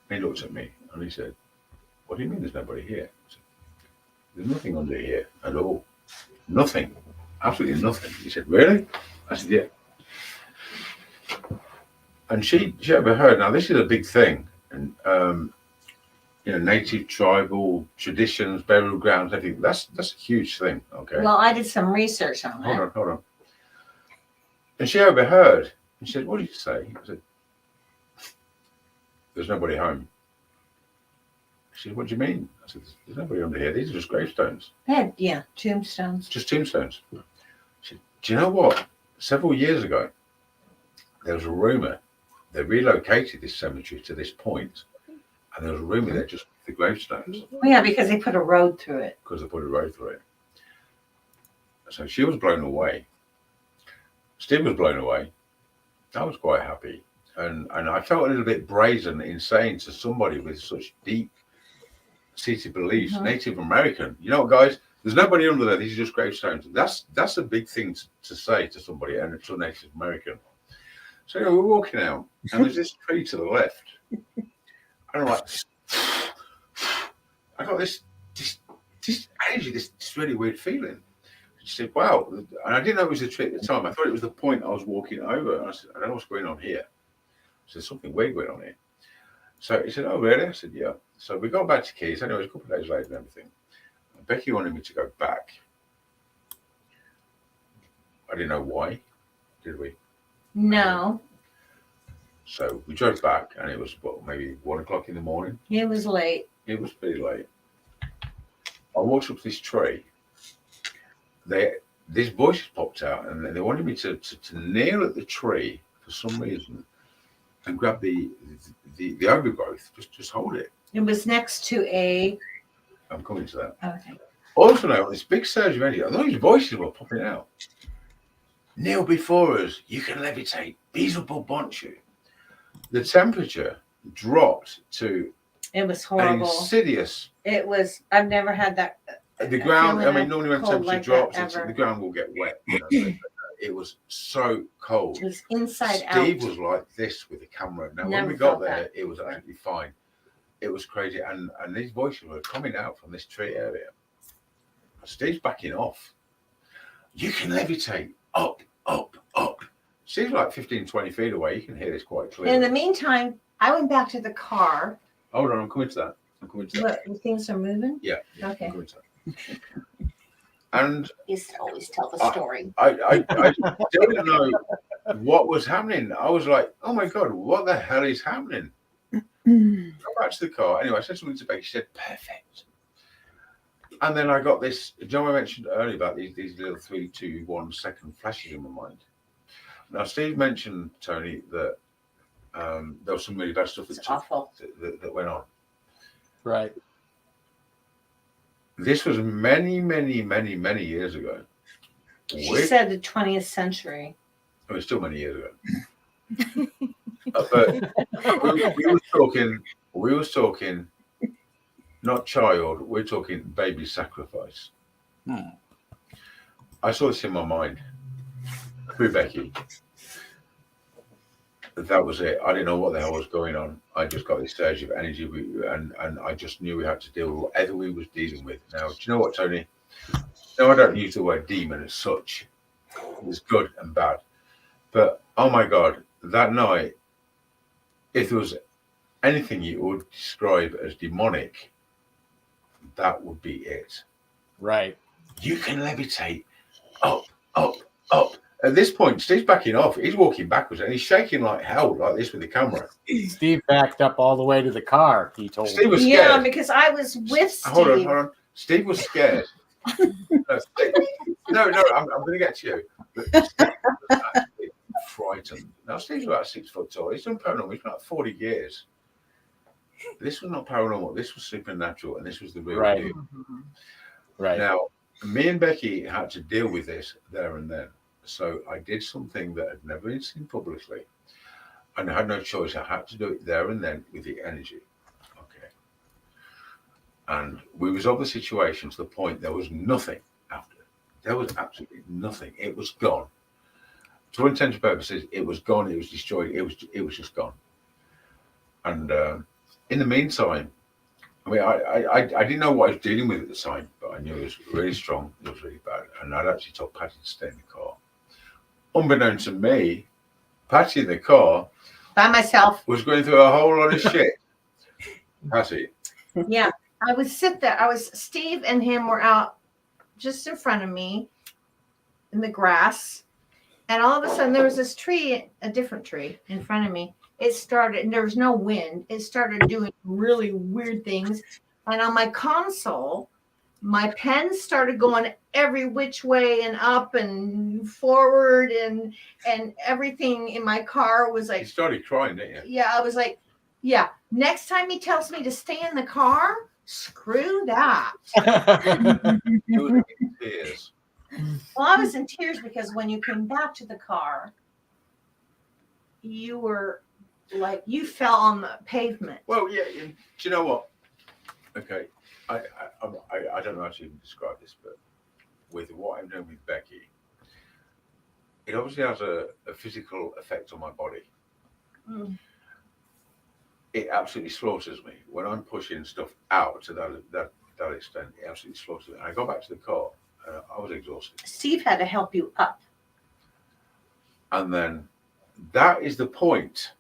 And he looked at me and he said, "What do you mean there's nobody here?" I said, "There's nothing under here at all. Nothing. Absolutely nothing." He said, "Really?" I said, "Yeah." And she overheard. Now, this is a big thing. And, native tribal traditions, burial grounds, everything. That's a huge thing. Okay. Well, I did some research on that. Hold on. And she overheard. And she said, "What did you say?" I said, "There's nobody home." She said, "What do you mean?" I said, "There's nobody under here. These are just gravestones." Yeah, tombstones. Just tombstones. She said, "Do you know what? Several years ago, there was a rumor they relocated this cemetery to this point, and there was a rumor they're just the gravestones." Well, yeah, because they put a road through it. Because they put a road through it. So she was blown away. Steve was blown away. I was quite happy. And I felt a little bit brazen in saying to somebody with such deep-seated beliefs, Native American, "You know what, guys? There's nobody under there. These are just gravestones." That's a big thing to say to somebody, and to a Native American. So anyway, we're walking out, and there's this tree to the left. And I'm like, I got this energy, this really weird feeling. She said, wow. And I didn't know it was a tree at the time. I thought it was the point I was walking over. And I said, I don't know what's going on here. So there's something weird going on here. So he said, oh, really? I said, yeah. So we got back to Keys. Anyway, it was a couple of days later and everything. Becky wanted me to go back. I didn't know why, did we? No. So we drove back, and it was, maybe 1 o'clock in the morning? It was late. It was pretty late. I walked up to this tree. These voices popped out, and they wanted me to kneel at the tree for some reason and grab the overgrowth, just hold it. It was next to a... I'm coming to that. Okay. Also, now this big surge of energy, and those voices were popping out. Kneel before us. You can levitate. These will bombard you. The temperature dropped to... It was horrible. Insidious. It was... I've never had that... The ground, normally when temperature like drops, the ground will get wet. It was so cold. It was inside out. Steve was like this with the camera. Now, when we got there, it was absolutely fine. It was crazy. And these voices were coming out from this tree area. Steve's backing off. You can levitate. Up, up, up. Steve's like 15, 20 feet away. You can hear this quite clearly. In the meantime, I went back to the car. Hold on, I'm coming to that. What, things are moving? Yeah. Okay. I'm coming to that. And You used to always tell the story. I didn't know what was happening. I was like, oh my God, what the hell is happening? Go back to the car. Anyway, I said something to Becky. She said, perfect. And then I got this, John, I mentioned earlier about these little 3, 2, 1 second flashes in my mind. Now, Steve mentioned, Tony, that there was some really bad stuff that went on. Right. This was many, many, many, many years ago. She said the 20th century. It was still many years ago. But we was talking, not child, we're talking baby sacrifice. I saw this in my mind through Becky. That was it. I didn't know what the hell was going on. I just got this surge of energy, and I just knew we had to deal with whatever we was dealing with. Now, do you know what, Tony? No, I don't use the word demon as such. It's good and bad. But, oh my God, that night, if there was anything you would describe as demonic, that would be it. Right. You can levitate up, up, up. At this point, Steve's backing off. He's walking backwards and he's shaking like hell, like this with the camera. Steve backed up all the way to the car, he told Steve me. was scared. Yeah, because I was with Steve. Hold on. Steve was scared. No, I'm going to get to you. But Steve was actually frightened. Now, Steve's about 6 foot tall. He's done paranormal. He's been like 40 years. This was not paranormal. This was supernatural, and this was the real deal. Right. Now, me and Becky had to deal with this there and then. So I did something that had never been seen publicly, and I had no choice. I had to do it there and then with the energy. Okay. And we resolved the situation to the point there was nothing after. There was absolutely nothing. It was gone. To all intents and purposes, it was gone. It was destroyed. It was just gone. And in the meantime, I mean, I didn't know what I was dealing with at the time, but I knew it was really strong. It was really bad. And I'd actually told Patty to stay in the car. Unbeknownst to me, Patty in the car by myself was going through a whole lot of shit. Patty. Yeah, I would sit there. Steve and him were out just in front of me in the grass. And all of a sudden there was this tree, a different tree in front of me. It started, and there was no wind. It started doing really weird things. And on my console, my pen started going every which way and up and forward, and everything in my car was like... You started crying, didn't you? Yeah, I was like, yeah. Next time he tells me to stay in the car, screw that. You were in tears. Well, I was in tears because when you came back to the car, you were like, you fell on the pavement. Well, yeah. Do you know what? Okay. I don't know how to even describe this, but with what I'm doing with Becky, it obviously has a physical effect on my body. Mm. It absolutely slaughters me when I'm pushing stuff out to that extent. It absolutely slaughters me. And I got back to the car. I was exhausted. Steve had to help you up. And then that is the point,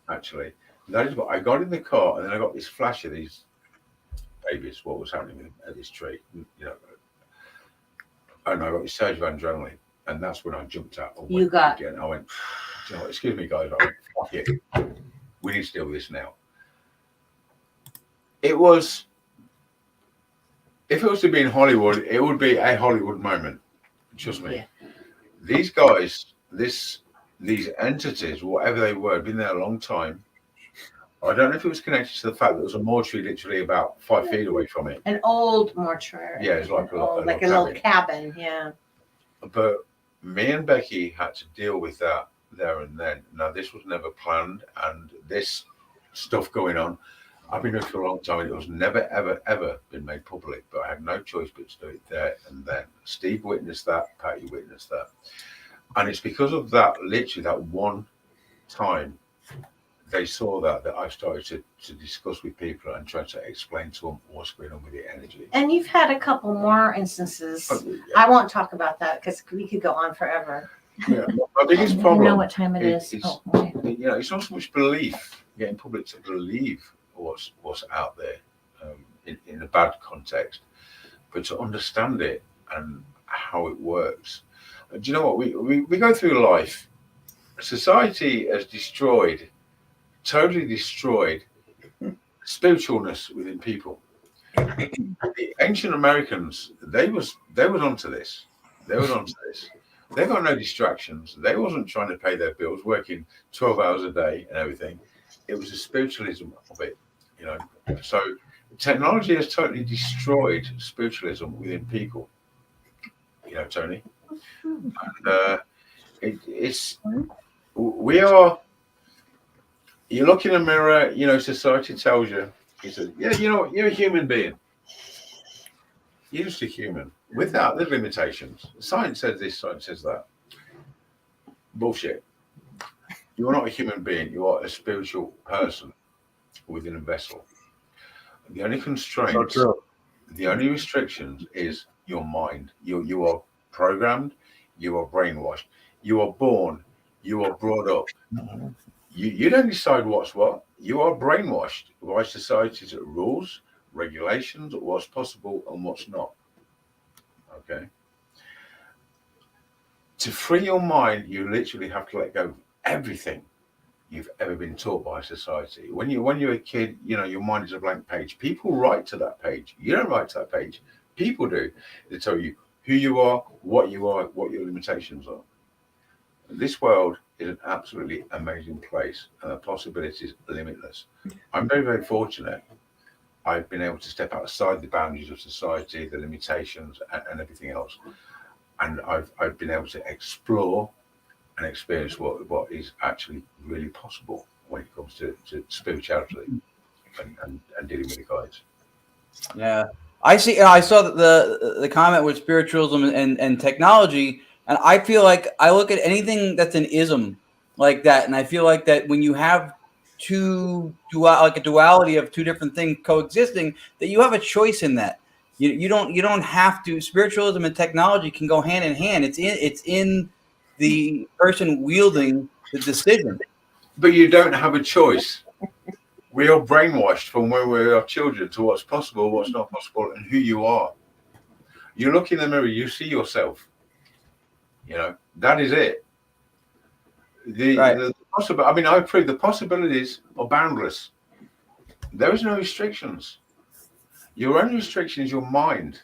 actually. That is what I got in the car, and then I got this flash of these babies, what was happening at this tree, you know. And I got this surge of adrenaline, and that's when I jumped out. I went, you know, excuse me, guys, I went, fuck it. We need to deal with this now. It was, if it was to be in Hollywood, it would be a Hollywood moment. Trust me. Yeah. These guys, these entities, whatever they were, had been there a long time. I don't know if it was connected to the fact that there was a mortuary literally about 5 feet away from it. An old mortuary. Yeah, it's like a little cabin. Yeah. But me and Becky had to deal with that there and then. Now, this was never planned, and this stuff going on, I've been doing it for a long time, and it was never, ever, ever been made public, but I had no choice but to do it there and then. Steve witnessed that, Patty witnessed that. And it's because of that, literally that one time they saw that I started to discuss with people and try to explain to them what's going on with the energy. And you've had a couple more instances. I won't talk about that because we could go on forever. Yeah, my biggest problem. You know what time it is. You know, it's not so much belief, getting public to believe what's out there in a bad context, but to understand it and how it works. Do you know what? We go through life. Society has totally destroyed spiritualness within people. The ancient Americans, they was onto this. They got no distractions. They wasn't trying to pay their bills, working 12 hours a day and everything. It was the spiritualism of it, you know. So technology has totally destroyed spiritualism within people. You know, Tony. And you look in a mirror, you know, society tells you, yeah, you know what, you're a human being. You're just a human without the limitations. Science says this, science says that. Bullshit. You are not a human being. You are a spiritual person within a vessel. The only constraints, the only restrictions is your mind. You are programmed. You are brainwashed. You are born. You are brought up. You don't decide what's what. You are brainwashed by society's rules, regulations, what's possible and what's not. Okay. To free your mind, you literally have to let go of everything you've ever been taught by society. When you're a kid, you know, your mind is a blank page. People write to that page. You don't write to that page. People do. They tell you who you are, what your limitations are. This world is an absolutely amazing place, and the possibilities are limitless. I'm very, very fortunate. I've been able to step outside the boundaries of society, the limitations, and everything else. And I've been able to explore and experience what is actually really possible when it comes to spirituality and dealing with the guides. Yeah, I saw the comment with spiritualism and technology, and I feel like I look at anything that's an ism like that, and I feel like that when you have a duality of two different things coexisting, that you have a choice in that. You don't have to. Spiritualism and technology can go hand in hand. It's in the person wielding the decision. But you don't have a choice. We are brainwashed from when we are children to what's possible, what's not possible, and who you are. You look in the mirror, you see yourself. You know, that is it. I prove the possibilities are boundless. There is no restrictions. Your only restriction is your mind.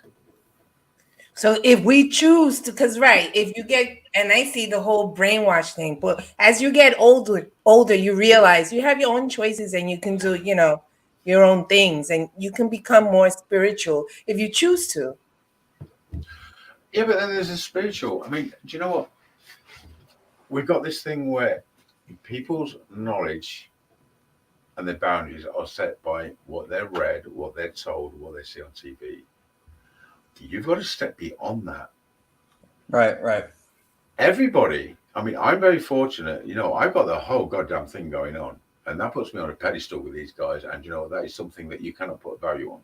So if we choose to, because if you get, and I see the whole brainwash thing, but as you get older, you realize you have your own choices and you can do, you know, your own things, and you can become more spiritual if you choose to. Yeah, but then there's a spiritual. I mean, do you know what? We've got this thing where people's knowledge and their boundaries are set by what they're read, what they're told, what they see on TV. You've got to step beyond that. Right. Everybody, I mean, I'm very fortunate. You know, I've got the whole goddamn thing going on, and that puts me on a pedestal with these guys. And you know, that is something that you cannot put a value on.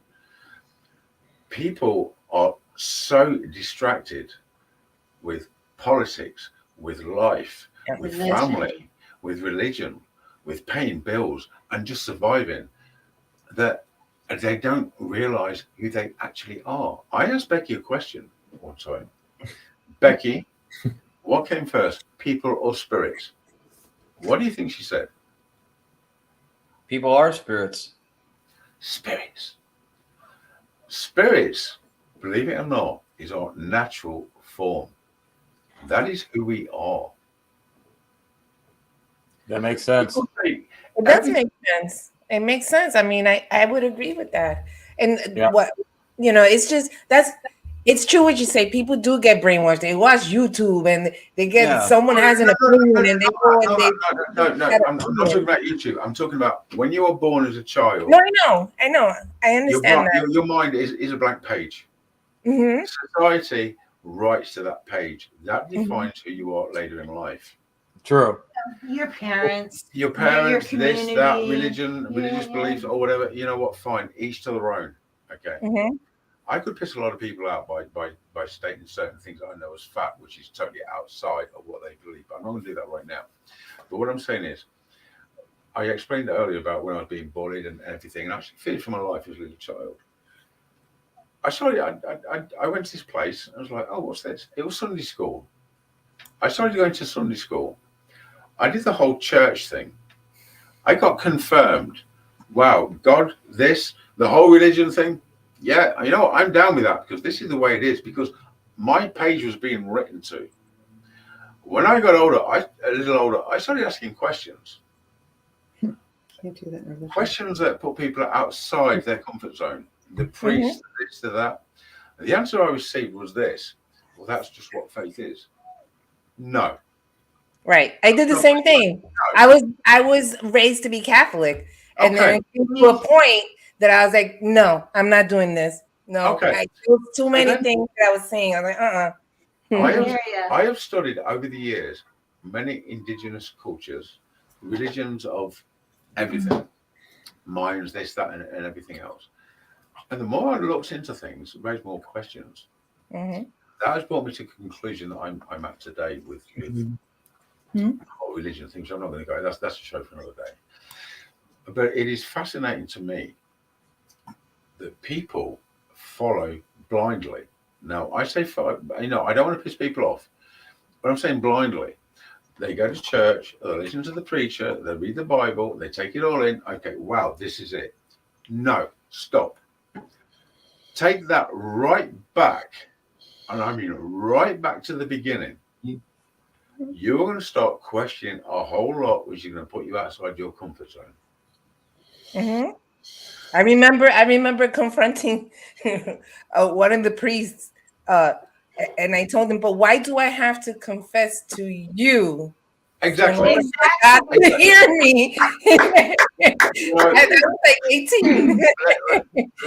People are so distracted with politics, with life, with family, with religion, with paying bills, and just surviving, that they don't realize who they actually are. I asked Becky a question one time. Becky, what came first, people or spirits? What do you think she said? People are spirits. Spirits. Spirits, believe it or not, is our natural form. That is who we are. That makes sense. It does make sense. It makes sense. I mean, I would agree with that. And what, you know, it's just, it's true what you say. People do get brainwashed. They watch YouTube and they get someone has an opinion and they go and they. No, I'm not talking about YouTube. I'm talking about when you were born as a child. No, I know. I understand that. Your mind is a blank page. Mm-hmm. Society writes to that page. That defines who you are later in life. True. Your parents. Your parents, this, that, religion, religious beliefs, or whatever. You know what? Fine. Each to their own. Okay. Mm-hmm. I could piss a lot of people out by stating certain things that I know as fact, which is totally outside of what they believe. But I'm not going to do that right now. But what I'm saying is, I explained earlier about when I was being bullied and everything, and I actually feared for my life as a little child. I went to this place. I was like, oh, what's this? It was Sunday school. I started going to Sunday school. I did the whole church thing. I got confirmed. Wow, God, this, the whole religion thing. Yeah, you know, I'm down with that because this is the way it is, because my page was being written to. When I got older, a little older, I started asking questions. Can't do that. Questions that put people outside their comfort zone. The priest, this, that. The answer I received was this. Well, that's just what faith is. No. Right. I did the same thing. No. I was raised to be Catholic. And then it came to a point that I was like, no, I'm not doing this. No. There was too many things that I was saying. I was like, I have studied over the years many indigenous cultures, religions of everything, minds, this, that, and everything else. And the more I looked into things, raised more questions. Mm-hmm. That has brought me to the conclusion that I'm at today with whole religion things. I'm not going to go. That's a show for another day. But it is fascinating to me that people follow blindly. Now, I say follow. You know, I don't want to piss people off, but I'm saying blindly. They go to church, they listen to the preacher, they read the Bible, they take it all in. Okay, wow, this is it. No, stop. Take that right back, and I mean right back to the beginning. You're going to start questioning a whole lot, which is going to put you outside your comfort zone. Mm-hmm. I remember confronting one of the priests, and I told him, "But why do I have to confess to you?" Exactly. God to hear me. And I was like 18.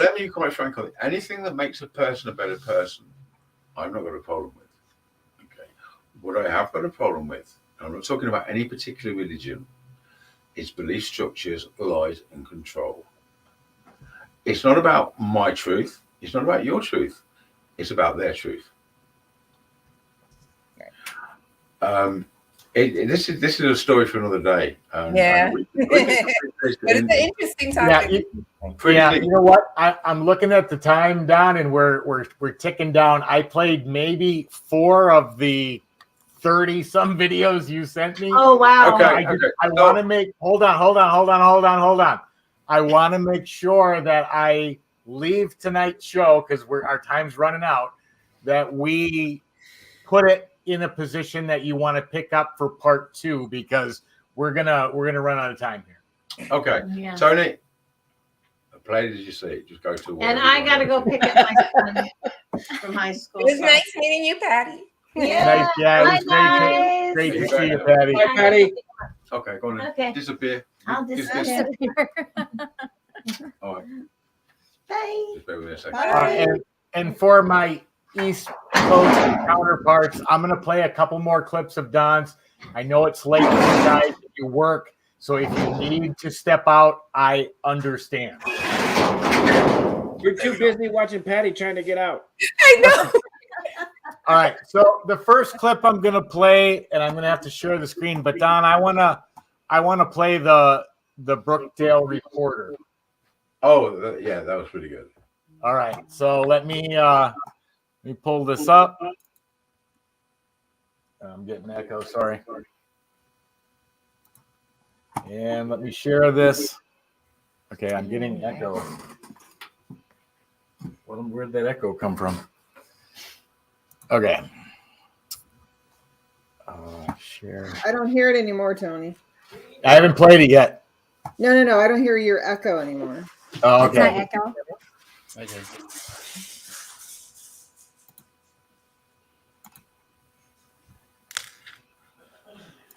Let me be quite frank on it. Anything that makes a person a better person, I've not got a problem with. Okay. What I have got a problem with, and I'm not talking about any particular religion, is belief structures, lies, and control. It's not about my truth. It's not about your truth. It's about their truth. This is a story for another day. But it's an interesting topic. Yeah, you know what? I'm looking at the time, Don, and we're ticking down. I played maybe 4 of the 30 some videos you sent me. Oh wow! Okay. I want to make. Hold on. I want to make sure that I leave tonight's show, because our time's running out, that we put it in a position that you want to pick up for part 2, because we're gonna run out of time here. Okay, yeah. Tony, play it as you see it. Just go to. And I gotta go pick up my son from high school. It was nice meeting you, Patty. Yeah, nice. Yeah, it was great to see you, Patty. Bye, Patty. Okay, go on. Okay. Disappear. I'll disappear. All right. Bye. Just bear with me a second. And for my East Coast counterparts, I'm going to play a couple more clips of Don's. I know it's late for you guys at your work, so if you need to step out, I understand. You're too busy watching Patty trying to get out. I know. All right, so the first clip I'm gonna play, and I'm gonna have to share the screen. But Don, I wanna play the Brookdale Reporter. Oh, yeah, that was pretty good. All right, so let me pull this up. I'm getting echo. Sorry. And let me share this. Okay, I'm getting echo. Where'd that echo come from? Okay. Share. I don't hear it anymore, Tony. I haven't played it yet. No. I don't hear your echo anymore. Oh, It's not okay. echo. Okay.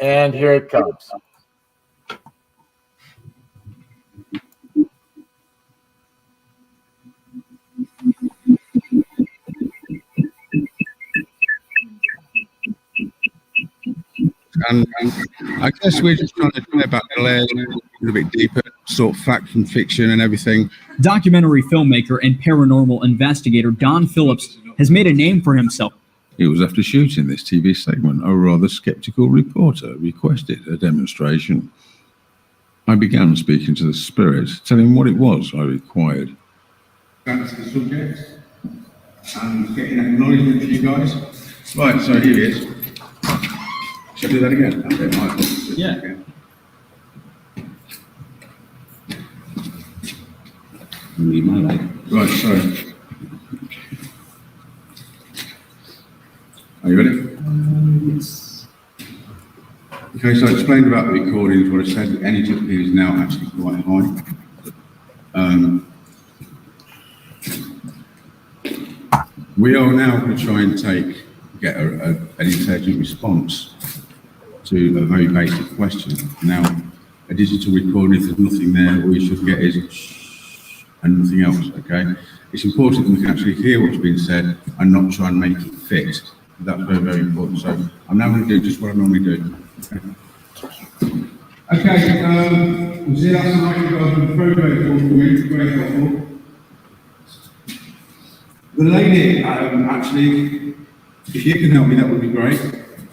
And here it comes. And I guess we're just trying to play back the layers a little bit deeper, sort of fact from fiction and everything. Documentary filmmaker and paranormal investigator Don Phillips has made a name for himself. It was after shooting this TV segment, a rather skeptical reporter requested a demonstration. I began speaking to the spirit, telling him what it was I required. That's the subject. And getting acknowledgement from you guys. Right, so here he is. Should I do that again? Okay, Yeah. Right, so. Are you ready? Yes. Okay, so I explained about the recordings, what I said, the energy is now actually quite high. We are now going to try and get an intelligent response to a very basic question. Now, a digital recording, if there's nothing there, all you should get is shh and nothing else, okay? It's important that we can actually hear what's been said and not try and make it fit. That's very, very important. So I'm now going to do just what I normally do. Okay, was it last night you guys were very, very thoughtful for me, very helpful. The lady, actually, if you can help me, that would be great.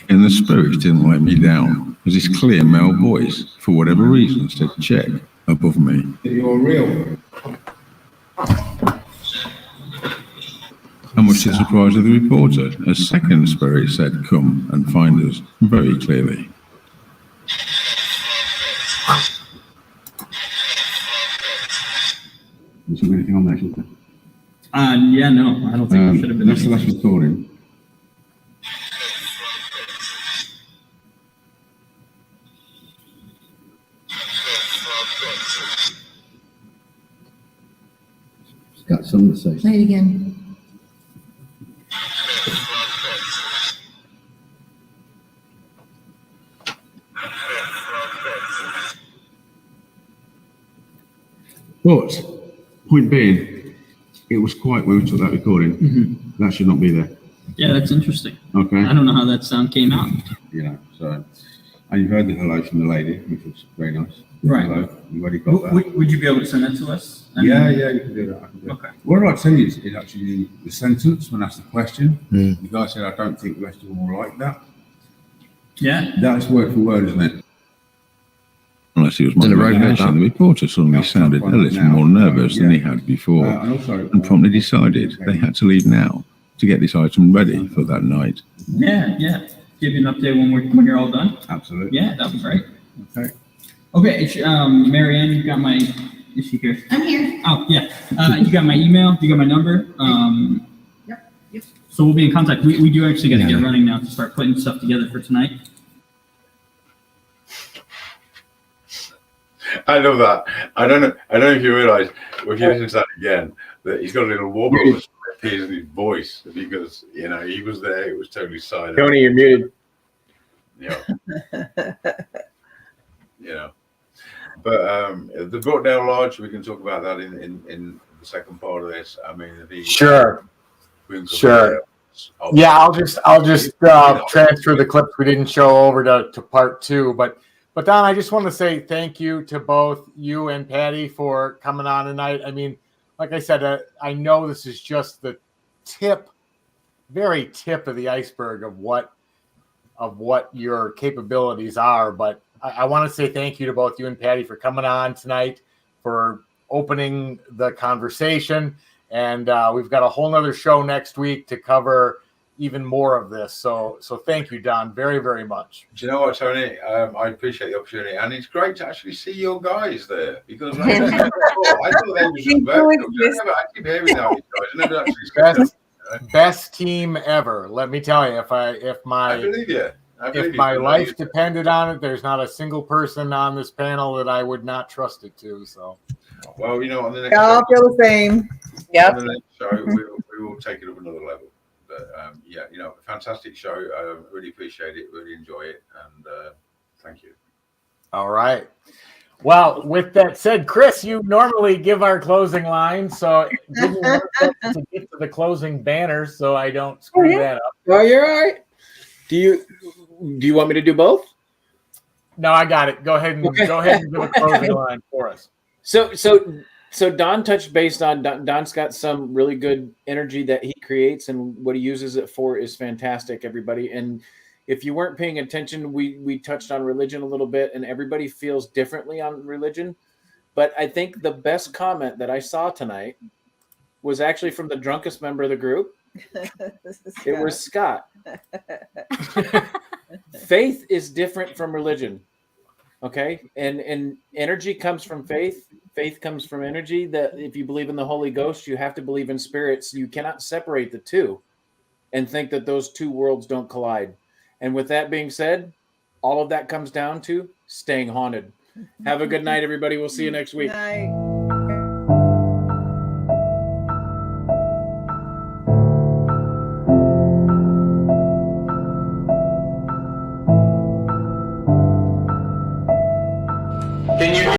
And the spirit didn't let me down, as his clear male voice, for whatever reason, said check above me. You're real. And much to the surprise of the reporter, a second spirit said, come and find us, very clearly. Is there anything on there, should there? Yeah, no, I don't think it should have been. That's the last recording. It's got something to say. Play it again. But, point being, it was quiet when we took that recording. That should not be there. Yeah, that's interesting. Okay. I don't know how that sound came out. You know, so, and you've heard the hello from the lady, which was very nice. Right. Hello, you've already got that. Would you be able to send that to us? Yeah, you can do that. I can do Okay. What I'd like to tell you is actually the sentence when asked the question. The guy said, I don't think the rest of them will like that. Yeah. That's word for word, isn't it? Unless it was my imagination, the reporter suddenly sounded a little more nervous than he had before, and promptly decided they had to leave now to get this item ready for that night. Yeah. Give you an update when you're all done. Absolutely. Yeah, that'd be great. Okay. Okay, Marianne, you got my. Is she here? I'm here. Oh yeah. You got my email. You got my number. Yep. So we'll be in contact. We do actually got to get running now to start putting stuff together for tonight. I know that. I don't know if you realise, if you listen to that again, that he's got a little wobble that appears in his voice because, you know, he was there, it was totally silent. Tony, you're muted. Yeah. You know. But the Brookdale Lodge, we can talk about that in the second part of this. I mean, Sure. We can Sure. Yeah, I'll just transfer the clips we didn't show over to part 2. But Don, I just want to say thank you to both you and Patty for coming on tonight. I mean, like I said, I know this is just the very tip of the iceberg of what your capabilities are. But I want to say thank you to both you and Patty for coming on tonight, for opening the conversation. And we've got a whole nother show next week to cover even more of this. So thank you, Don, very, very much. Do you know what, Tony? I appreciate the opportunity, and it's great to actually see your guys there, because I thought they were some virtual. I keep hearing that with guys. I never actually best team ever. Let me tell you, if my life depended on it, there's not a single person on this panel that I would not trust it to. So, well, you know, on the next I'll feel the same. Yep. On the next show, we will take it up another level. But yeah, you know, fantastic show. Really appreciate it. Really enjoy it, and thank you. All right. Well, with that said, Chris, you normally give our closing line, so give me 1 second to get to the closing banners so I don't screw that up. Oh, you're all right. Do you want me to do both? No, I got it. Go ahead and give a closing line for us. So Don touched base on Don's got some really good energy that he creates, and what he uses it for is fantastic, everybody. And if you weren't paying attention, we touched on religion a little bit, and everybody feels differently on religion. But I think the best comment that I saw tonight was actually from the drunkest member of the group. It was Scott. Faith is different from religion. Okay. And energy comes from faith. Faith comes from energy. That if you believe in the Holy Ghost, you have to believe in spirits. You cannot separate the two and think that those two worlds don't collide. And with that being said, all of that comes down to staying haunted. Have a good night, everybody. We'll see you next week. Night.